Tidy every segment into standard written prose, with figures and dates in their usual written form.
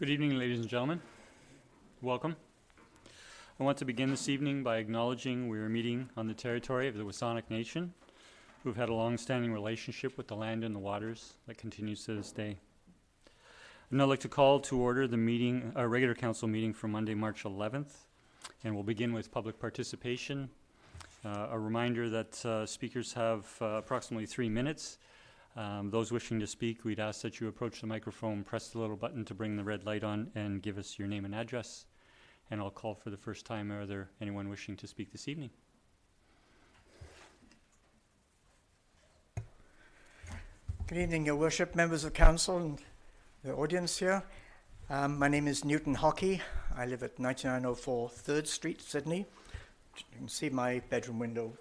Good evening, ladies and gentlemen. Welcome. I want to begin this evening by acknowledging we are meeting on the territory of the Wasanic Nation, who've had a long-standing relationship with the land and the waters that continues to this day. I'd now like to call to order the meeting, our regular council meeting for Monday, March 11th, and we'll begin with public participation. A reminder that speakers have approximately 3 minutes. Those wishing to speak, we'd ask that you approach the microphone, press the little button to bring the red light on, and give us your name and address. And I'll call for the first time. Are there anyone wishing to speak this evening? Good evening, Your Worship, members of council and the audience here. My name is Newton Hockey. I live at 9904 3rd Street, Sydney. You can see my bedroom window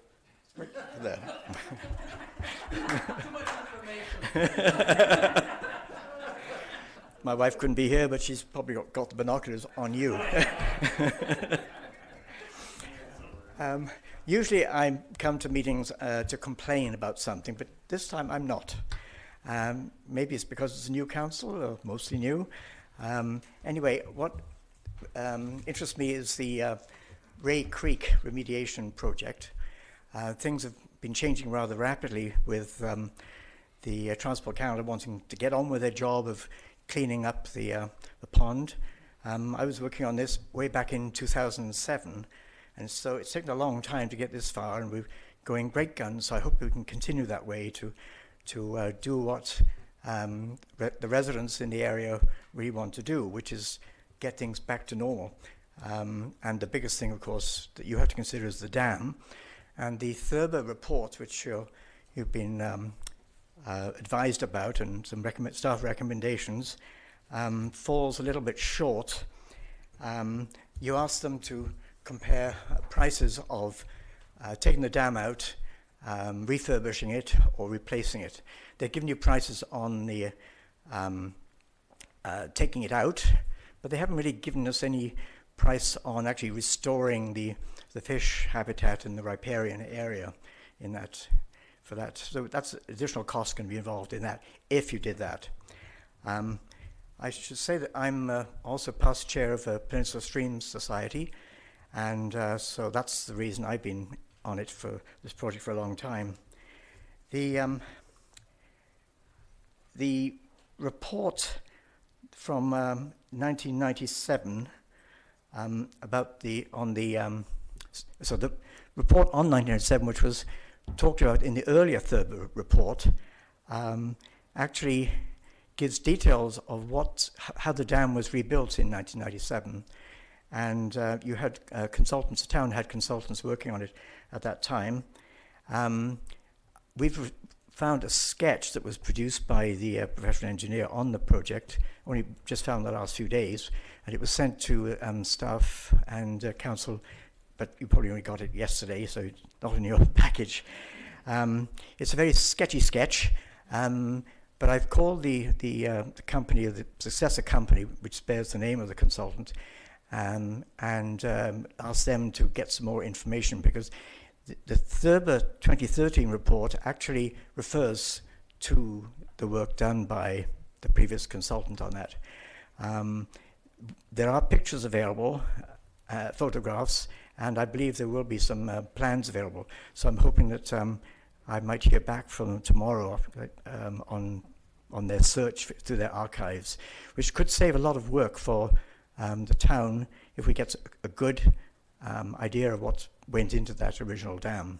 right there. Too much information. My wife couldn't be here, but she's probably got the binoculars on you. Usually I come to meetings to complain about something, but this time I'm not. Maybe it's because it's a new council, or mostly new. Anyway, what interests me is the Ray Creek remediation project. Things have been changing rather rapidly with the Transport Canada wanting to get on with their job of cleaning up the pond. I was working on this way back in 2007, and so it's taken a long time to get this far, and we're going great guns, so I hope we can continue that way to do what the residents in the area really want to do, which is get things back to normal. And the biggest thing, of course, that you have to consider is the dam. And the Thurber report, which you've been advised about, and some staff recommendations, falls a little bit short. You asked them to compare prices of taking the dam out, refurbishing it, or replacing it. They've given you prices on the taking it out, but they haven't really given us any price on actually restoring the fish habitat in the riparian area in that, for that. So that's additional cost can be involved in that if you did that. I should say that I'm also past chair of a Peninsula Streams Society, and so that's the reason I've been on it for this project for a long time. The report from 1997 about the report on 1997, which was talked about in the earlier Thurber report, actually gives details of how the dam was rebuilt in 1997. And you had consultants, the town had consultants working on it at that time. We've found a sketch that was produced by the professional engineer on the project, only just found the last few days, and it was sent to staff and council, but you probably only got it yesterday, so it's not in your package. It's a very sketchy sketch, but I've called the company, the successor company, which bears the name of the consultant, and asked them to get some more information, because the Thurber 2013 report actually refers to the work done by the previous consultant on that. There are pictures available, photographs, and I believe there will be some plans available. So I'm hoping that I might hear back from them tomorrow on their search through their archives, which could save a lot of work for the town if we get a good idea of what went into that original dam.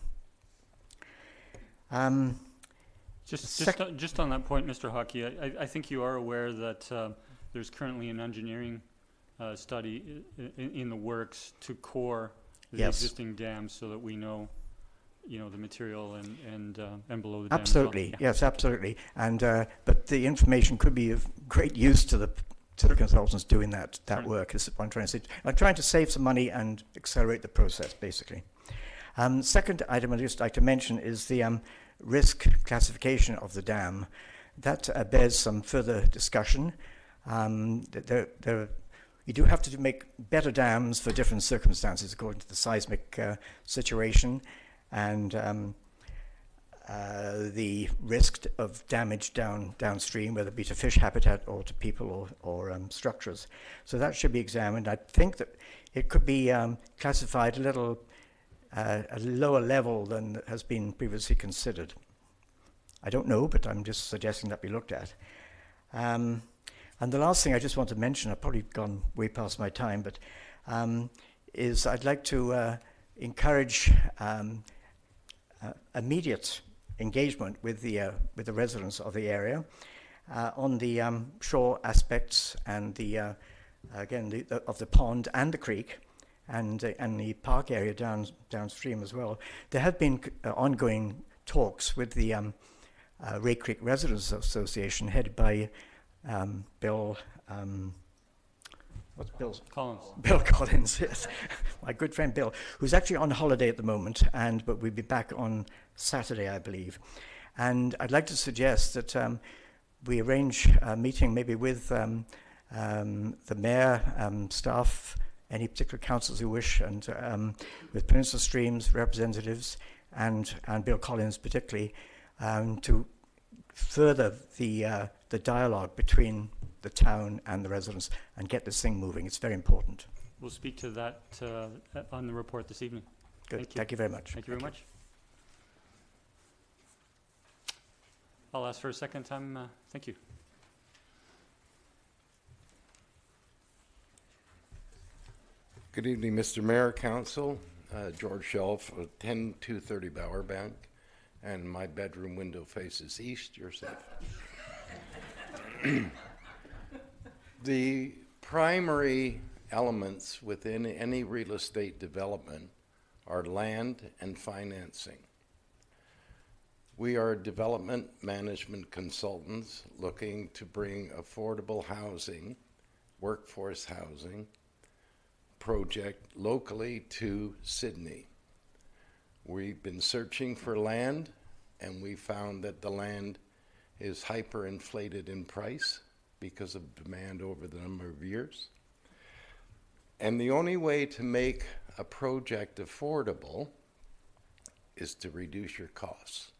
Just on that point, Mr. Hockey, I think you are aware that there's currently an engineering study in the works to core the existing dam, so that we know, the material and below the dam. Absolutely, well. yes, absolutely. And but the information could be of great use to the consultants doing that work. Is what I'm trying to say. I'm trying to save some money and accelerate the process, basically. Second item I'd just like to mention is the risk classification of the dam. That bears some further discussion. You do have to make better dams for different circumstances according to the seismic situation, and the risk of damage downstream, whether it be to fish habitat or to people or structures. So that should be examined. I think that it could be classified a lower level than has been previously considered. I don't know, but I'm just suggesting that be looked at. And the last thing I just want to mention, I've probably gone way past my time, but is I'd like to encourage immediate engagement with the residents of the area on the shore aspects and the again of the pond and the creek and the park area downstream as well. There have been ongoing talks with the Ray Creek Residents Association, headed by Bill. What's Bill's? Collins. Bill Collins, yes, my good friend Bill, who's actually on holiday at the moment, but we'll be back on Saturday, I believe. And I'd like to suggest that we arrange a meeting maybe with the mayor, staff, any particular councils who wish, and with Peninsula Streams representatives and Bill Collins particularly, to further the dialogue between the town and the residents and get this thing moving. It's very important. We'll speak to that on the report this evening. Good. Thank you very much. Thank you very much. I'll ask for a second time. Thank you. Good evening, Mr. Mayor, Council. George Shelf, 10230 Bower Bank, and my bedroom window faces east. You're safe. The primary elements within any real estate development are land and financing. We are development management consultants looking to bring affordable housing, workforce housing, project locally to Sydney. We've been searching for land, and we found that the land is hyperinflated in price because of demand over the number of years. And the only way to make a project affordable is to reduce your costs.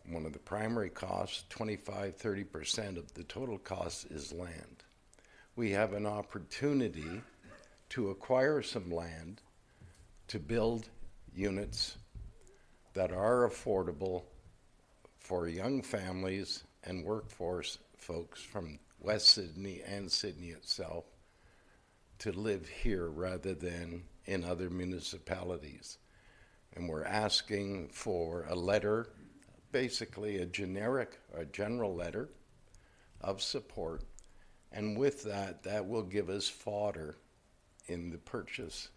One of the primary costs, 25–30% of the total cost, is land. We have an opportunity to acquire some land to build units that are affordable for young families and workforce folks from West Sydney and Sydney itself to live here rather than in other municipalities. And we're asking for a letter, basically a general letter of support, and with that, that will give us fodder in the purchase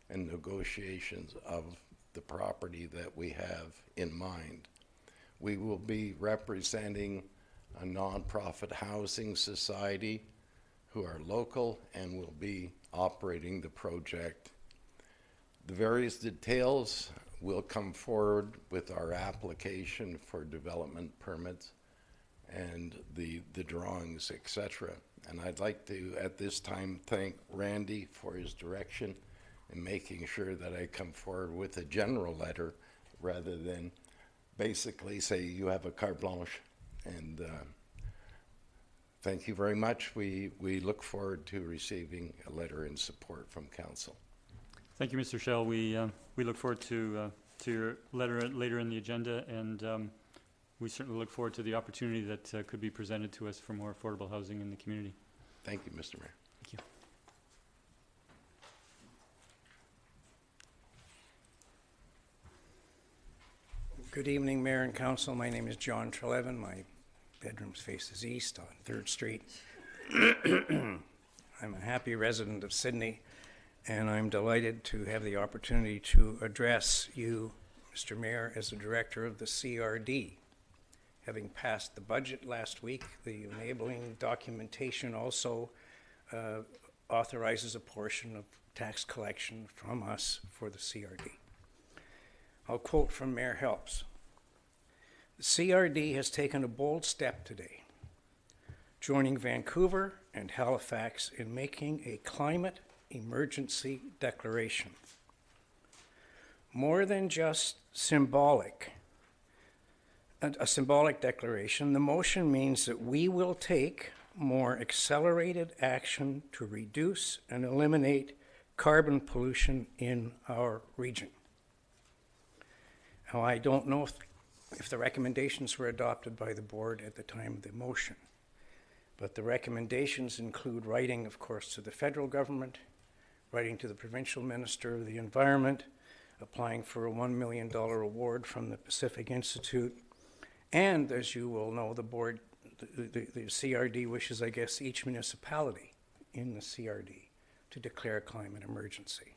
and negotiations of the property that we have in mind. We will be representing a nonprofit housing society who are local and will be operating the project. The various details will come forward with our application for development permits and the drawings, etc. And I'd like to, at this time, thank Randy for his direction in making sure that I come forward with a general letter rather than basically say you have a carte blanche. And thank you very much. We look forward to receiving a letter in support from Council. Thank you, Mr. Shell. We look forward to your letter later in the agenda, and we certainly look forward to the opportunity that could be presented to us for more affordable housing in the community. Thank you, Mr. Mayor. Thank you. Good evening, Mayor and Council. My name is John Trelevin. My bedroom's faces east on 3rd Street. I'm a happy resident of Sydney, and I'm delighted to have the opportunity to address you, Mr. Mayor, as the director of the CRD. Having passed the budget last week, the enabling documentation also authorizes a portion of tax collection from us for the CRD. I'll quote from Mayor Helps. The CRD has taken a bold step today, joining Vancouver and Halifax in making a climate emergency declaration. More than just symbolic, a symbolic declaration. The motion means that we will take more accelerated action to reduce and eliminate carbon pollution in our region. Now, I don't know if the recommendations were adopted by the board at the time of the motion, but the recommendations include writing, of course, to the federal government, writing to the provincial minister of the environment, applying for a $1 million award from the Pacific Institute, and as you will know, the board, the CRD wishes, I guess, each municipality in the CRD to declare a climate emergency.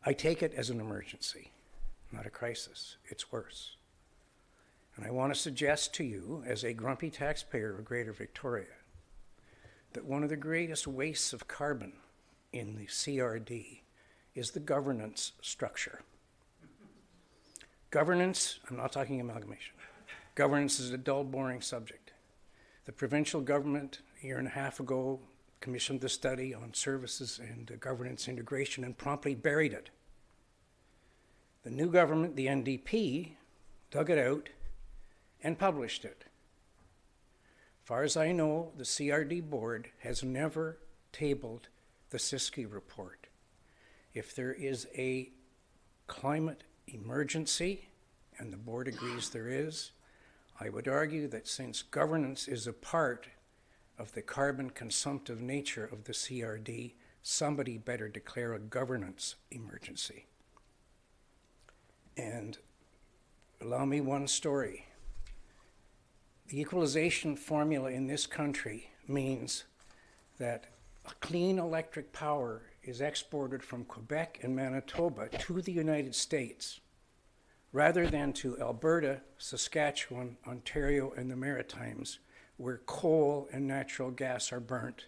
I take it as an emergency, not a crisis. It's worse. And I want to suggest to you, as a grumpy taxpayer of Greater Victoria, that one of the greatest wastes of carbon in the CRD is the governance structure. Governance, I'm not talking amalgamation. Governance is a dull, boring subject. The provincial government, a year and a half ago, commissioned the study on services and governance integration and promptly buried it. The new government, the NDP, dug it out and published it. As far as I know, the CRD board has never tabled the Siskey report. If there is a climate emergency, and the board agrees there is, I would argue that since governance is a part of the carbon consumptive nature of the CRD, somebody better declare a governance emergency. And allow me one story. The equalization formula in this country means that clean electric power is exported from Quebec and Manitoba to the United States, rather than to Alberta, Saskatchewan, Ontario, and the Maritimes, where coal and natural gas are burnt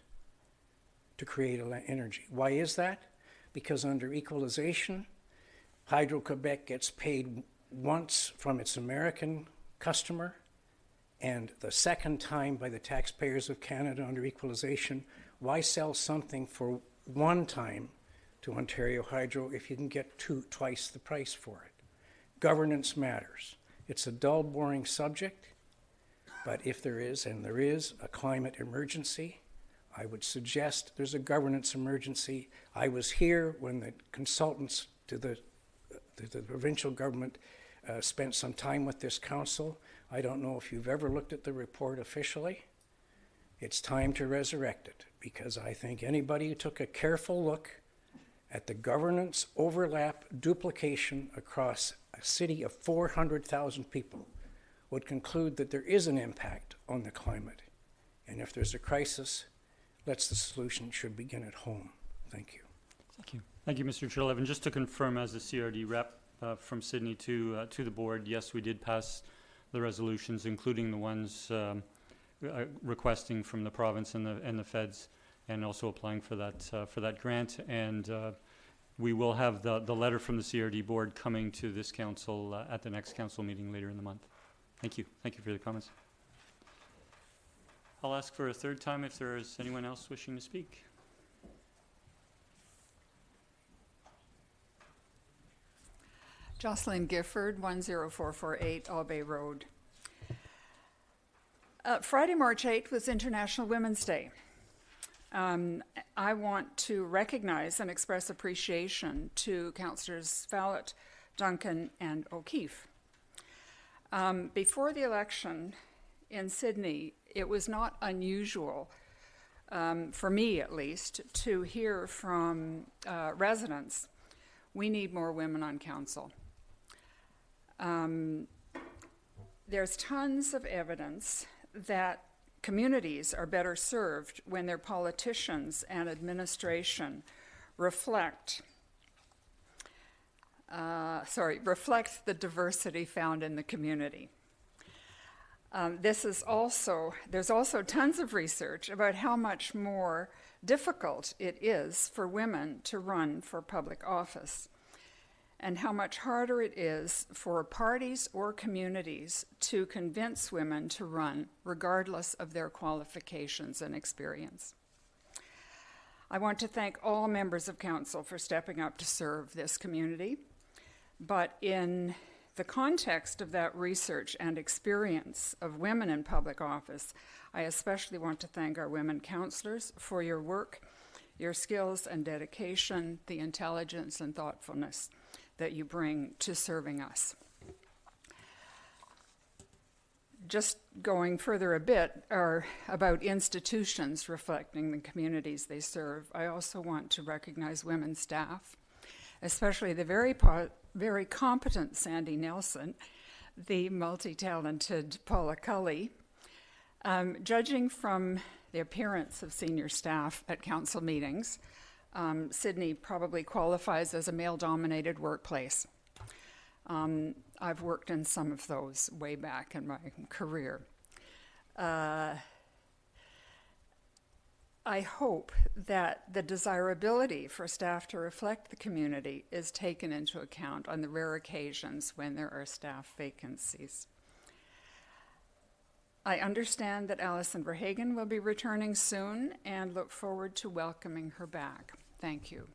to create energy. Why is that? Because under equalization, Hydro-Quebec gets paid once from its American customer, and the second time by the taxpayers of Canada under equalization. Why sell something for one time to Ontario Hydro if you can get twice the price for it? Governance matters. It's a dull, boring subject, but if there is, and there is, a climate emergency, I would suggest there's a governance emergency. I was here when the consultants to the provincial government spent some time with this council. I don't know if you've ever looked at the report officially. It's time to resurrect it, because I think anybody who took a careful look at the governance overlap duplication across a city of 400,000 people would conclude that there is an impact on the climate. And if there's a crisis, the solution should begin at home. Thank you. Thank you. Thank you, Mr. Trelevin. Just to confirm, as the CRD rep from Sydney to the board, yes, we did pass the resolutions, including the ones requesting from the province and the feds, and also applying for that grant. And we will have the letter from the CRD board coming to this council at the next council meeting later in the month. Thank you. Thank you for the comments. I'll ask for a third time if there is anyone else wishing to speak. Jocelyn Gifford, 10448 Albay Road. Friday, March 8th was International Women's Day. I want to recognize and express appreciation to Councillors Fallett, Duncan, and O'Keefe. Before the election in Sydney, it was not unusual, for me at least, to hear from residents, we need more women on council. There's tons of evidence that communities are better served when their politicians and administration reflect the diversity found in the community. There's also tons of research about how much more difficult it is for women to run for public office, and how much harder it is for parties or communities to convince women to run, regardless of their qualifications and experience. I want to thank all members of council for stepping up to serve this community, but in the context of that research and experience of women in public office, I especially want to thank our women counselors for your work, your skills and dedication, the intelligence and thoughtfulness that you bring to serving us. Just going further a bit are about institutions reflecting the communities they serve. I also want to recognize women staff, especially the very competent Sandy Nelson, the multi-talented Paula Cully. Judging from the appearance of senior staff at council meetings, Sydney probably qualifies as a male-dominated workplace. I've worked in some of those way back in my career. I hope that the desirability for staff to reflect the community is taken into account on the rare occasions when there are staff vacancies. I understand that Alison Verhagen will be returning soon and look forward to welcoming her back. Thank you.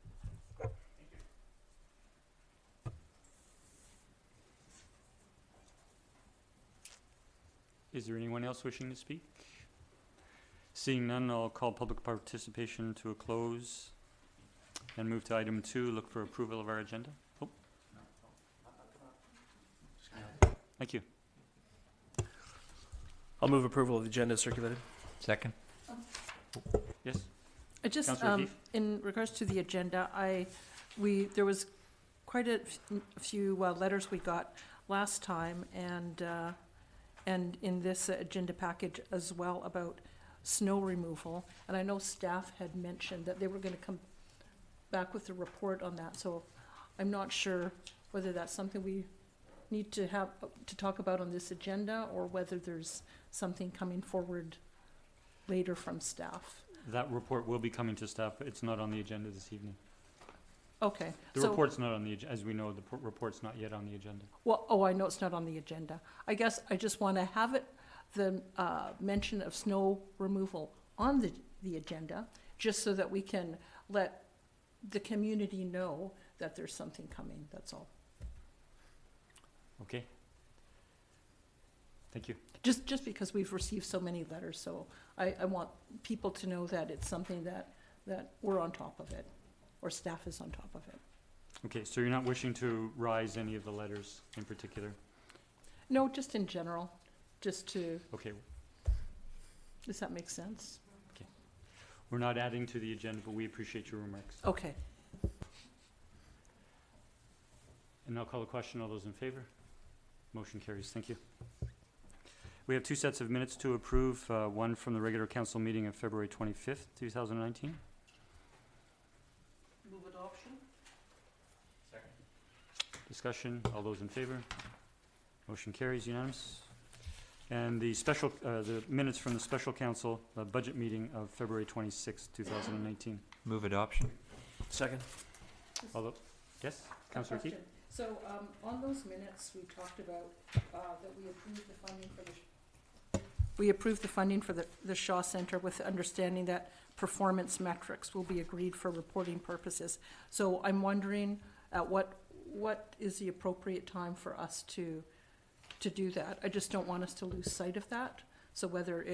Is there anyone else wishing to speak? Seeing none, I'll call public participation to a close and move to item 2, look for approval of our agenda. Oh. Thank you. I'll move approval of the agenda as circulated. Second. Yes? I just, Councillor O'Keefe? in regards to the agenda, there was quite a few letters we got last time, and in this agenda package as well about snow removal. And I know staff had mentioned that they were going to come back with a report on that. So I'm not sure whether that's something we need to have to talk about on this agenda, or whether there's something coming forward later from staff. That report will be coming to staff, but it's not on the agenda this evening. Okay. The report's not on the agenda. As we know, the report's not yet on the agenda. Well, I know it's not on the agenda. I guess I just want to have it, the mention of snow removal on the agenda, just so that we can let the community know that there's something coming, that's all. Okay. Thank you. Just because we've received so many letters, so I want people to know that it's something that we're on top of it, or staff is on top of it. Okay, so you're not wishing to rise any of the letters in particular? No, just in general, just to, Okay, does that make sense? we're not adding to the agenda, but we appreciate your remarks. Okay. And I'll call the question. All those in favor? Motion carries. Thank you. We have 2 sets of minutes to approve, one from the regular council meeting of February 25th, 2019. Move adoption. Second. Discussion. All those in favor? Motion carries. Unanimous. And the special, the minutes from the special council budget meeting of February 26th, 2019. Move adoption. Second. Although, yes, Councillor Keith? So on those minutes, we talked about that we approved the funding for the Shaw Centre with the understanding that performance metrics will be agreed for reporting purposes. So I'm wondering at what is the appropriate time for us to do that? I just don't want us to lose sight of that. So whether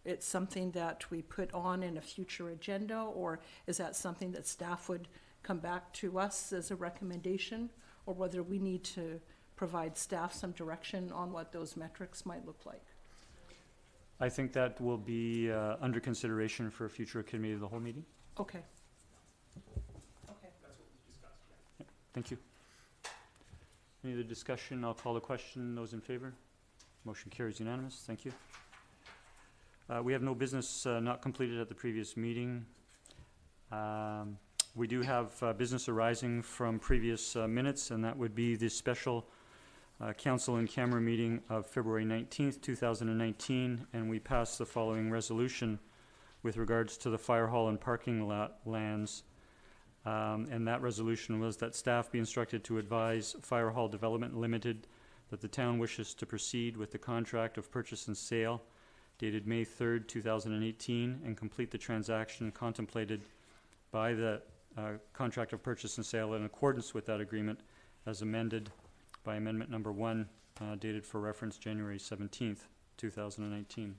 it's something that we put on in a future agenda, or is that something that staff would come back to us as a recommendation, or whether we need to provide staff some direction on what those metrics might look like? I think that will be under consideration for a future committee of the whole meeting. Okay. Okay. Thank you. Any other discussion? I'll call the question. Those in favor? Motion carries unanimous. Thank you. We have no business not completed at the previous meeting. We do have business arising from previous minutes, and that would be the special council in camera meeting of February 19th, 2019, and we passed the following resolution with regards to the fire hall and parking lot lands. And that resolution was that staff be instructed to advise Fire Hall Development Limited that the town wishes to proceed with the contract of purchase and sale dated May 3rd, 2018, and complete the transaction contemplated by the contract of purchase and sale in accordance with that agreement as amended by amendment number 1, dated for reference January 17th, 2019.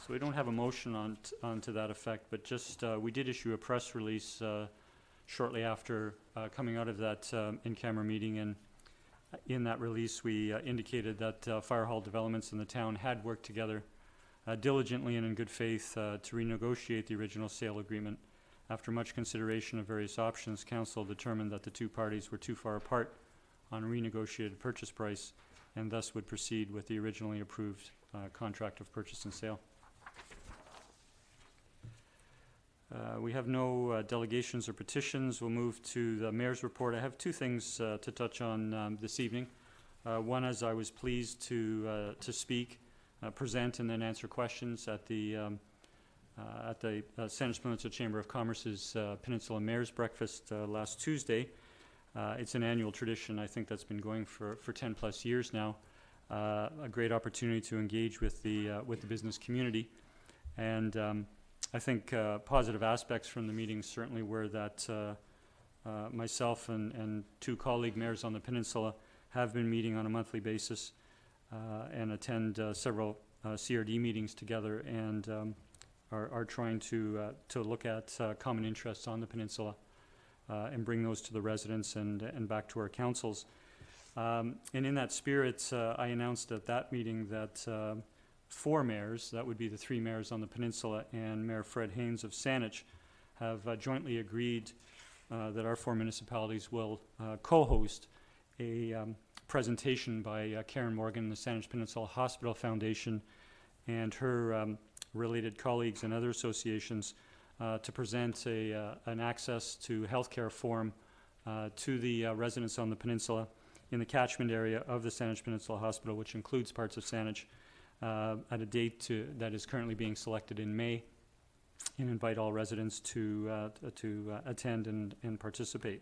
So we don't have a motion on to that effect, but just we did issue a press release shortly after coming out of that in-camera meeting, and in that release we indicated that Fire Hall Developments in the town had worked together diligently and in good faith to renegotiate the original sale agreement. After much consideration of various options, council determined that the two parties were too far apart on a renegotiated purchase price, and thus would proceed with the originally approved contract of purchase and sale. We have no delegations or petitions. We'll move to the mayor's report. I have two things to touch on this evening. One is I was pleased to speak, present, and then answer questions at the Saanich Peninsula Chamber of Commerce's Peninsula Mayor's Breakfast last Tuesday. It's an annual tradition, I think, that's been going for 10 plus years now. A great opportunity to engage with the business community, and I think positive aspects from the meeting certainly were that myself and two colleague mayors on the peninsula have been meeting on a monthly basis and attend several CRD meetings together, and are trying to look at common interests on the peninsula and bring those to the residents and back to our councils. And in that spirit, I announced at that meeting that 4 mayors, that would be the 3 mayors on the peninsula and Mayor Fred Haynes of Saanich, have jointly agreed that our 4 municipalities will co-host a presentation by Karen Morgan, the Saanich Peninsula Hospital Foundation, and her related colleagues and other associations to present an access to healthcare forum to the residents on the peninsula in the catchment area of the Saanich Peninsula Hospital, which includes parts of Saanich, at a date that is currently being selected in May, and invite all residents to attend and participate.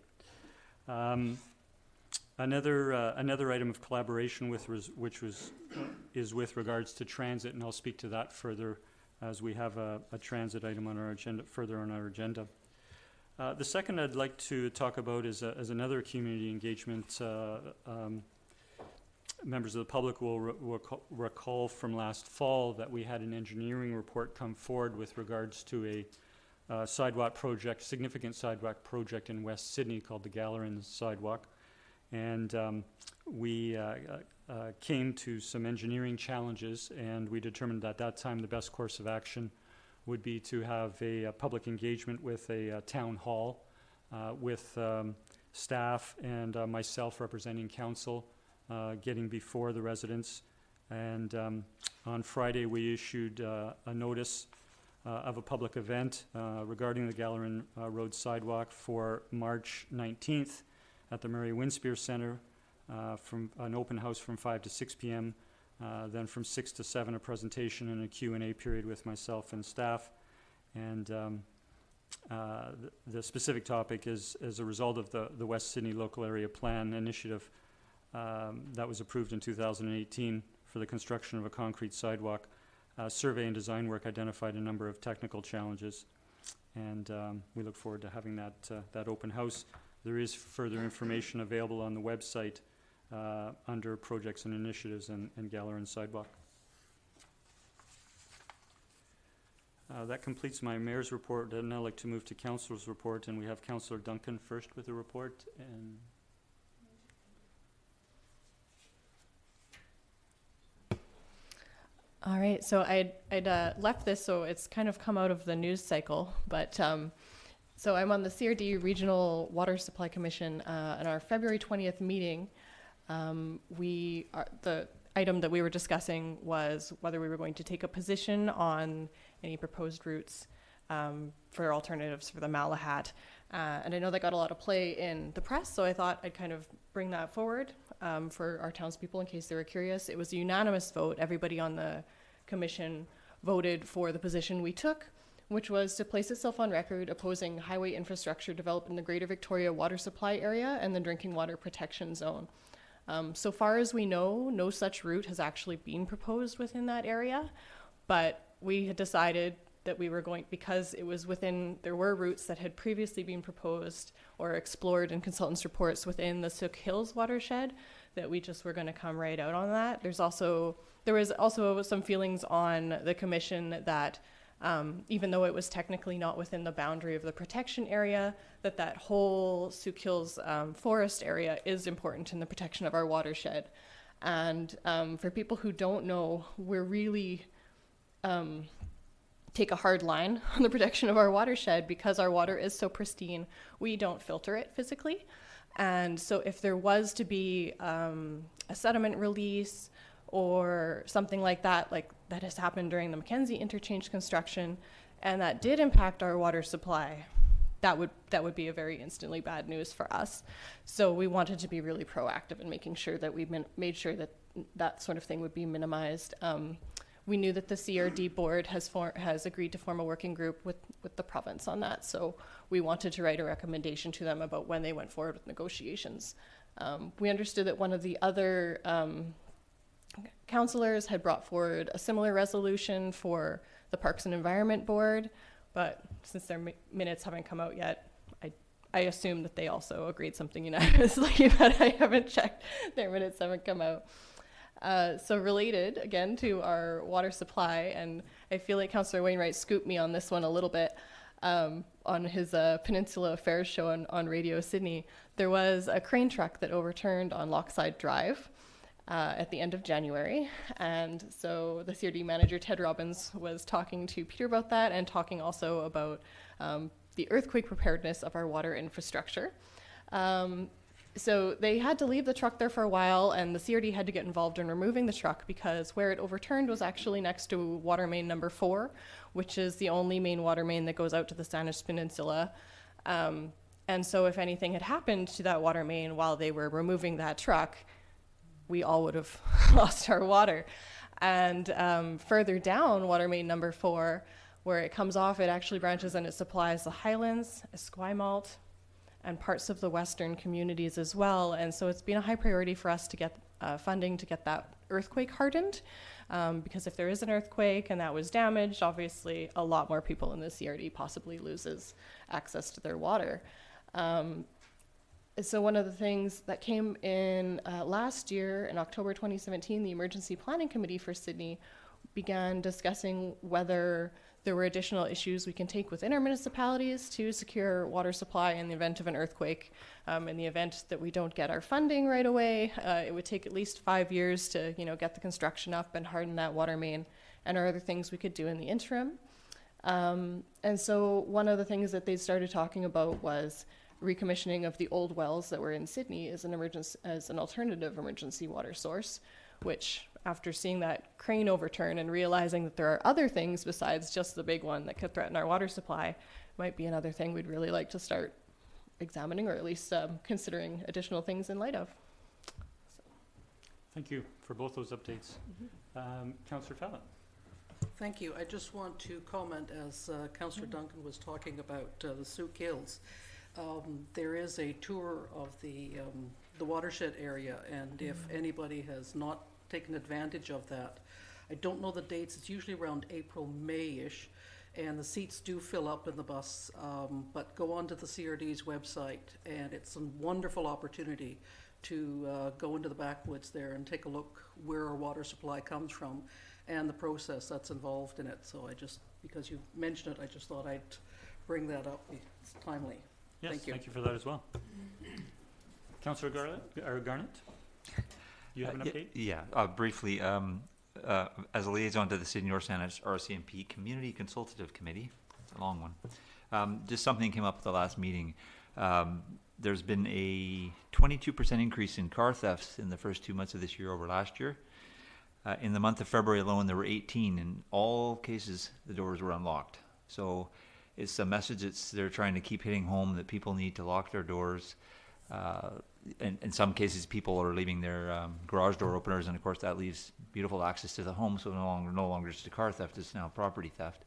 Another item of collaboration is with regards to transit, and I'll speak to that further as we have a transit item on our agenda, further on our agenda. The second I'd like to talk about is another community engagement. Members of the public will recall from last fall that we had an engineering report come forward with regards to a sidewalk project, significant sidewalk project in West Sydney called the Gallerin Sidewalk. And we came to some engineering challenges, and we determined at that time the best course of action would be to have a public engagement with a town hall with staff and myself representing council, getting before the residents. And on Friday we issued a notice of a public event regarding the Gallerin Road sidewalk for March 19th at the Murray Winspear Centre, from an open house from 5 to 6 p.m., then from 6 to 7 a presentation and a Q&A period with myself and staff. And the specific topic is as a result of the West Sydney Local Area Plan initiative that was approved in 2018 for the construction of a concrete sidewalk. Survey and design work identified a number of technical challenges, and we look forward to having that open house. There is further information available on the website under projects and initiatives and Gallerin Sidewalk. That completes my mayor's report. I'd now like to move to councilor's report, and we have Councillor Duncan first with the report. And all right, so I'd left this, so it's kind of come out of the news cycle, but so I'm on the CRD Regional Water Supply Commission. At our February 20th meeting, the item that we were discussing was whether we were going to take a position on any proposed routes for alternatives for the Malahat. And I know that got a lot of play in the press, so I thought I'd kind of bring that forward for our townspeople in case they were curious. It was a unanimous vote. Everybody on the commission voted for the position we took, which was to place itself on record opposing highway infrastructure developed in the Greater Victoria Water Supply Area and the Drinking Water Protection Zone. So far as we know, no such route has actually been proposed within that area, but we had decided that we were going, because it was within, there were routes that had previously been proposed or explored in consultants' reports within the Sook Hills watershed, that we just were going to come right out on that. There was also some feelings on the commission that even though it was technically not within the boundary of the protection area, that whole Sioux Hills forest area is important in the protection of our watershed. And for people who don't know, we're really take a hard line on the protection of our watershed because our water is so pristine. We don't filter it physically. And so if there was to be a sediment release or something like that has happened during the Mackenzie interchange construction, and that did impact our water supply, that would be a very instantly bad news for us. So we wanted to be really proactive in making sure that we made sure that that sort of thing would be minimized. We knew that the CRD board has agreed to form a working group with the province on that. So we wanted to write a recommendation to them about when they went forward with negotiations. We understood that one of the other councillors had brought forward a similar resolution for the Parks and Environment Board, but since their minutes haven't come out yet, I assume that they also agreed something unanimously, but I haven't checked. Their minutes haven't come out. So related, again, to our water supply, and I feel like Councillor Wainwright scooped me on this one a little bit on his Peninsula Affairs show on Radio Sydney. There was a crane truck that overturned on Lochside Drive at the end of January. And so the CRD manager, Ted Robbins, was talking to Peter about that and talking also about the earthquake preparedness of our water infrastructure. So they had to leave the truck there for a while, and the CRD had to get involved in removing the truck because where it overturned was actually next to water main number 4, which is the only main water main that goes out to the Saanich Peninsula. And so if anything had happened to that water main while they were removing that truck, we all would have lost our water. And further down water main number 4, where it comes off, it actually branches and it supplies the Highlands, Esquimalt, and parts of the western communities as well. And so it's been a high priority for us to get funding to get that earthquake hardened, because if there is an earthquake and that was damaged, obviously a lot more people in the CRD possibly loses access to their water. So one of the things that came in last year, in October 2017, the Emergency Planning Committee for Sydney began discussing whether there were additional issues we can take within our municipalities to secure water supply in the event of an earthquake. In the event that we don't get our funding right away, it would take at least 5 years to get the construction up and harden that water main, and are other things we could do in the interim. And so one of the things that they started talking about was recommissioning of the old wells that were in Sydney as an alternative emergency water source, which, after seeing that crane overturn and realizing that there are other things besides just the big one that could threaten our water supply, might be another thing we'd really like to start examining, or at least considering additional things in light of. So. Thank you for both those updates. Councillor Fallon. Thank you. I just want to comment, as Councillor Duncan was talking about the Sioux Hills. There is a tour of the watershed area, and if anybody has not taken advantage of that, I don't know the dates, it's usually around April, May-ish, and the seats do fill up in the bus, but go onto the CRD's website, and it's a wonderful opportunity to go into the backwoods there and take a look where our water supply comes from and the process that's involved in it. So because you mentioned it, I just thought I'd bring that up. It's timely. Yes, thank you for that as well. Councillor Garnett, you have an update? Yeah, briefly, as a liaison to the Sydney North Saanich RCMP Community Consultative Committee, it's a long one, just something came up at the last meeting. There's been a 22% increase in car thefts in the first 2 months of this year over last year. In the month of February alone, there were 18. In all cases, the doors were unlocked. So it's a message they're trying to keep hitting home, that people need to lock their doors. And in some cases, people are leaving their garage door openers, and of course that leaves beautiful access to the home. So no longer just a car theft; it's now property theft.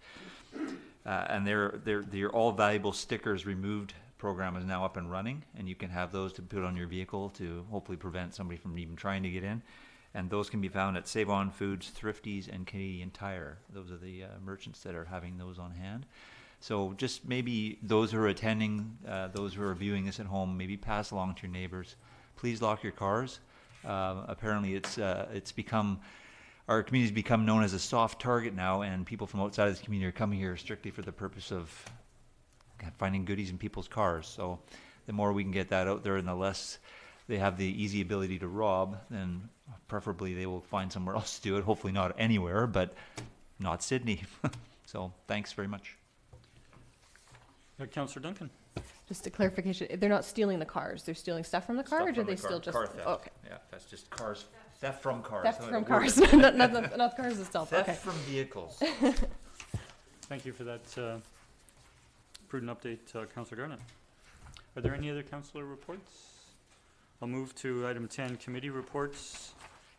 And their all valuable stickers removed program is now up and running, and you can have those to put on your vehicle to hopefully prevent somebody from even trying to get in. And those can be found at Save On Foods, Thrifties, and Canadian Tire. Those are the merchants that are having those on hand. So just maybe those who are attending, those who are viewing this at home, maybe pass along to your neighbors. Please lock your cars. Apparently, it's become our community's become known as a soft target now, and people from outside of this community are coming here strictly for the purpose of finding goodies in people's cars. So, the more we can get that out there, and the less they have the easy ability to rob, then preferably they will find somewhere else to do it. Hopefully, not anywhere, but not Sydney. So, thanks very much. Councillor Duncan. Just a clarification, they're not stealing the cars, they're stealing stuff from the car, or do they still just? Car theft. Okay. Yeah, that's just cars. Theft from cars. Theft How from would I word cars, it? not cars itself, Theft okay. from vehicles. Thank you for that prudent update, Councillor Garnett. Are there any other councillor reports? I'll move to item 10, committee reports,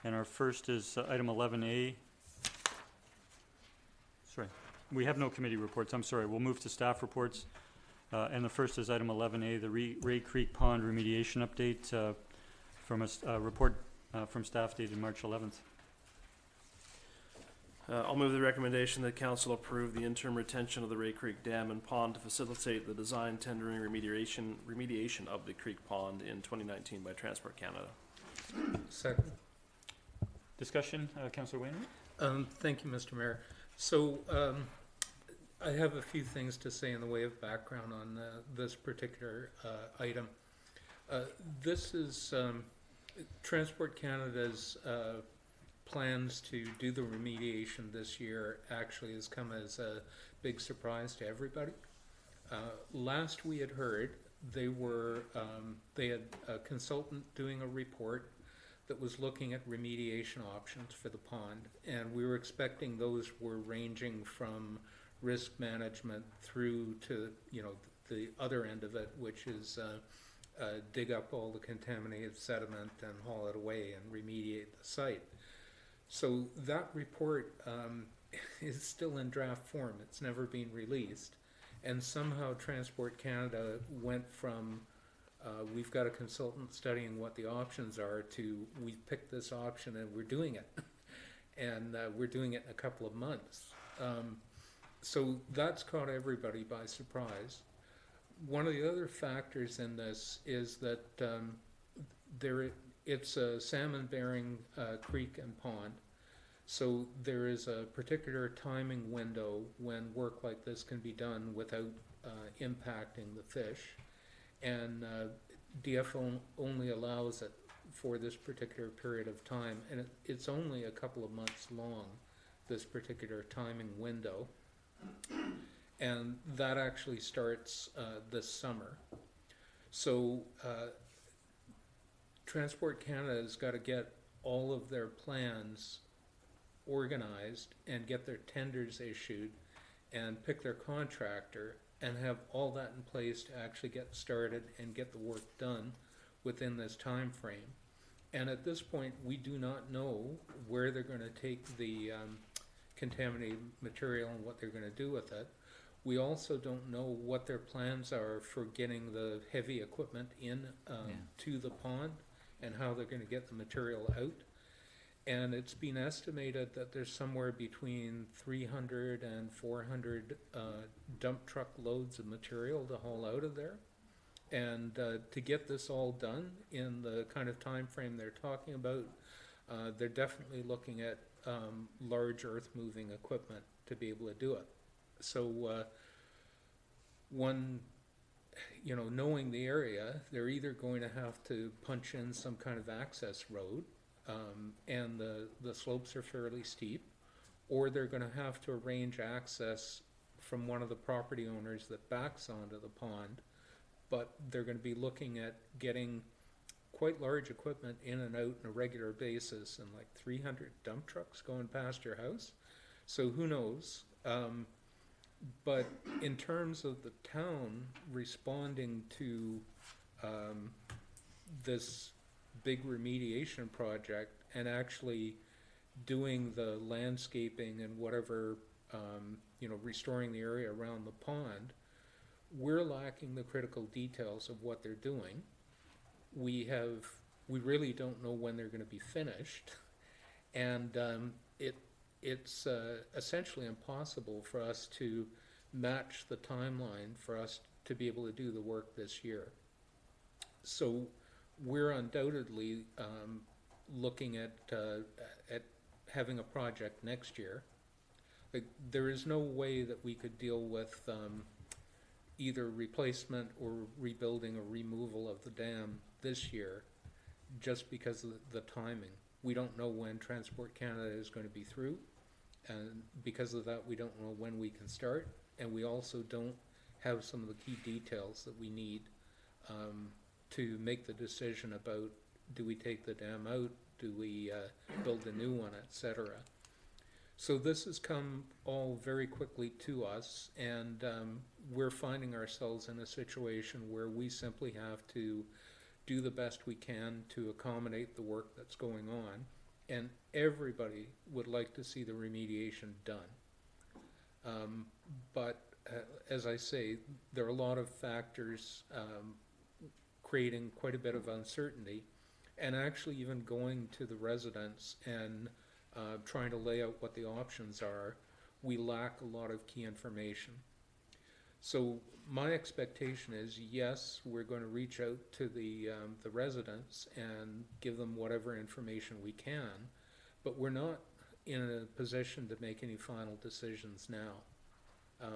and our first is item 11A. Sorry, we have no committee reports. I'm sorry. We'll move to staff reports, and the first is item 11A, the Ray Creek Pond remediation update from a report from staff dated March 11th. I'll move the recommendation that council approve the interim retention of the Ray Creek Dam and Pond to facilitate the design, tendering, remediation of the creek pond in 2019 by Transport Canada. Second. Discussion, Councillor Wainwright? Thank you, Mr. Mayor. So I have a few things to say in the way of background on this particular item. This is Transport Canada's plans to do the remediation this year actually has come as a big surprise to everybody. Last we had heard, they had a consultant doing a report that was looking at remediation options for the pond, and we were expecting those were ranging from risk management through to, you know, the other end of it, which is dig up all the contaminated sediment and haul it away and remediate the site. So that report is still in draft form. It's never been released. And somehow Transport Canada went from we've got a consultant studying what the options are to we've picked this option and we're doing it. And we're doing it in a couple of months. So that's caught everybody by surprise. One of the other factors in this is that it's a salmon-bearing creek and pond, so there is a particular timing window when work like this can be done without impacting the fish, and DF only allows it for this particular period of time, and it's only a couple of months long, this particular timing window, and that actually starts this summer. So Transport Canada has got to get all of their plans organized and get their tenders issued and pick their contractor and have all that in place to actually get started and get the work done within this time frame. And at this point, we do not know where they're going to take the contaminated material and what they're going to do with it. We also don't know what their plans are for getting the heavy equipment in to the pond and how they're going to get the material out. And it's been estimated that there's somewhere between 300 and 400 dump truck loads of material to haul out of there. And to get this all done in the kind of time frame they're talking about, they're definitely looking at large earth moving equipment to be able to do it. So knowing the area, they're either going to have to punch in some kind of access road, and the slopes are fairly steep, or they're going to have to arrange access from one of the property owners that backs onto the pond, but they're going to be looking at getting quite large equipment in and out on a regular basis, and like 300 dump trucks going past your house. So who knows? But in terms of the town responding to this big remediation project and actually doing the landscaping and whatever, restoring the area around the pond, we're lacking the critical details of what they're doing. We really don't know when they're going to be finished, and it's essentially impossible for us to match the timeline for us to be able to do the work this year. So we're undoubtedly looking at having a project next year. Like, there is no way that we could deal with either replacement or rebuilding or removal of the dam this year just because of the timing. We don't know when Transport Canada is going to be through, and because of that we don't know when we can start, and we also don't have some of the key details that we need to make the decision about, do we take the dam out, do we build a new one, etc. So this has come all very quickly to us, and we're finding ourselves in a situation where we simply have to do the best we can to accommodate the work that's going on, and everybody would like to see the remediation done. But as I say, there are a lot of factors creating quite a bit of uncertainty, and actually even going to the residents and trying to lay out what the options are, we lack a lot of key information. So my expectation is, yes, we're going to reach out to the residents and give them whatever information we can, but we're not in a position to make any final decisions now,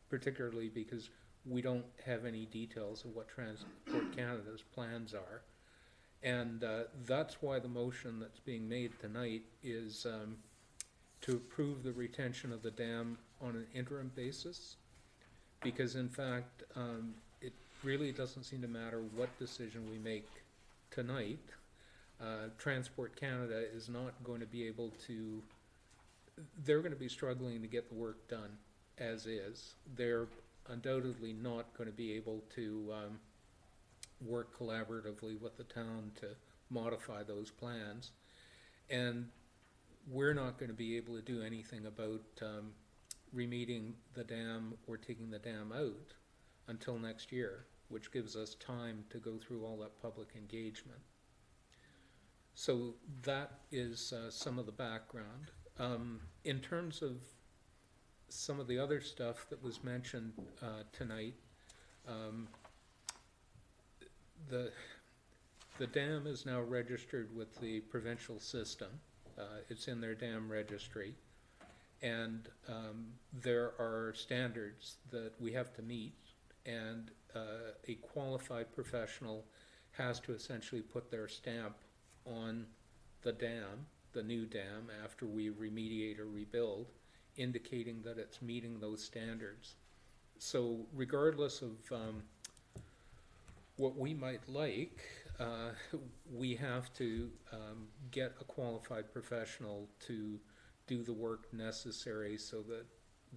particularly because we don't have any details of what Transport Canada's plans are. And that's why the motion that's being made tonight is to approve the retention of the dam on an interim basis, because in fact it really doesn't seem to matter what decision we make tonight. Transport Canada is not going to be able to, they're going to be struggling to get the work done as is. They're undoubtedly not going to be able to work collaboratively with the town to modify those plans, and we're not going to be able to do anything about remediating the dam or taking the dam out until next year, which gives us time to go through all that public engagement. So that is some of the background. In terms of some of the other stuff that was mentioned tonight, the dam is now registered with the provincial system. It's in their dam registry, and there are standards that we have to meet, and a qualified professional has to essentially put their stamp on the dam, the new dam, after we remediate or rebuild, indicating that it's meeting those standards. So regardless of what we might like, we have to get a qualified professional to do the work necessary so that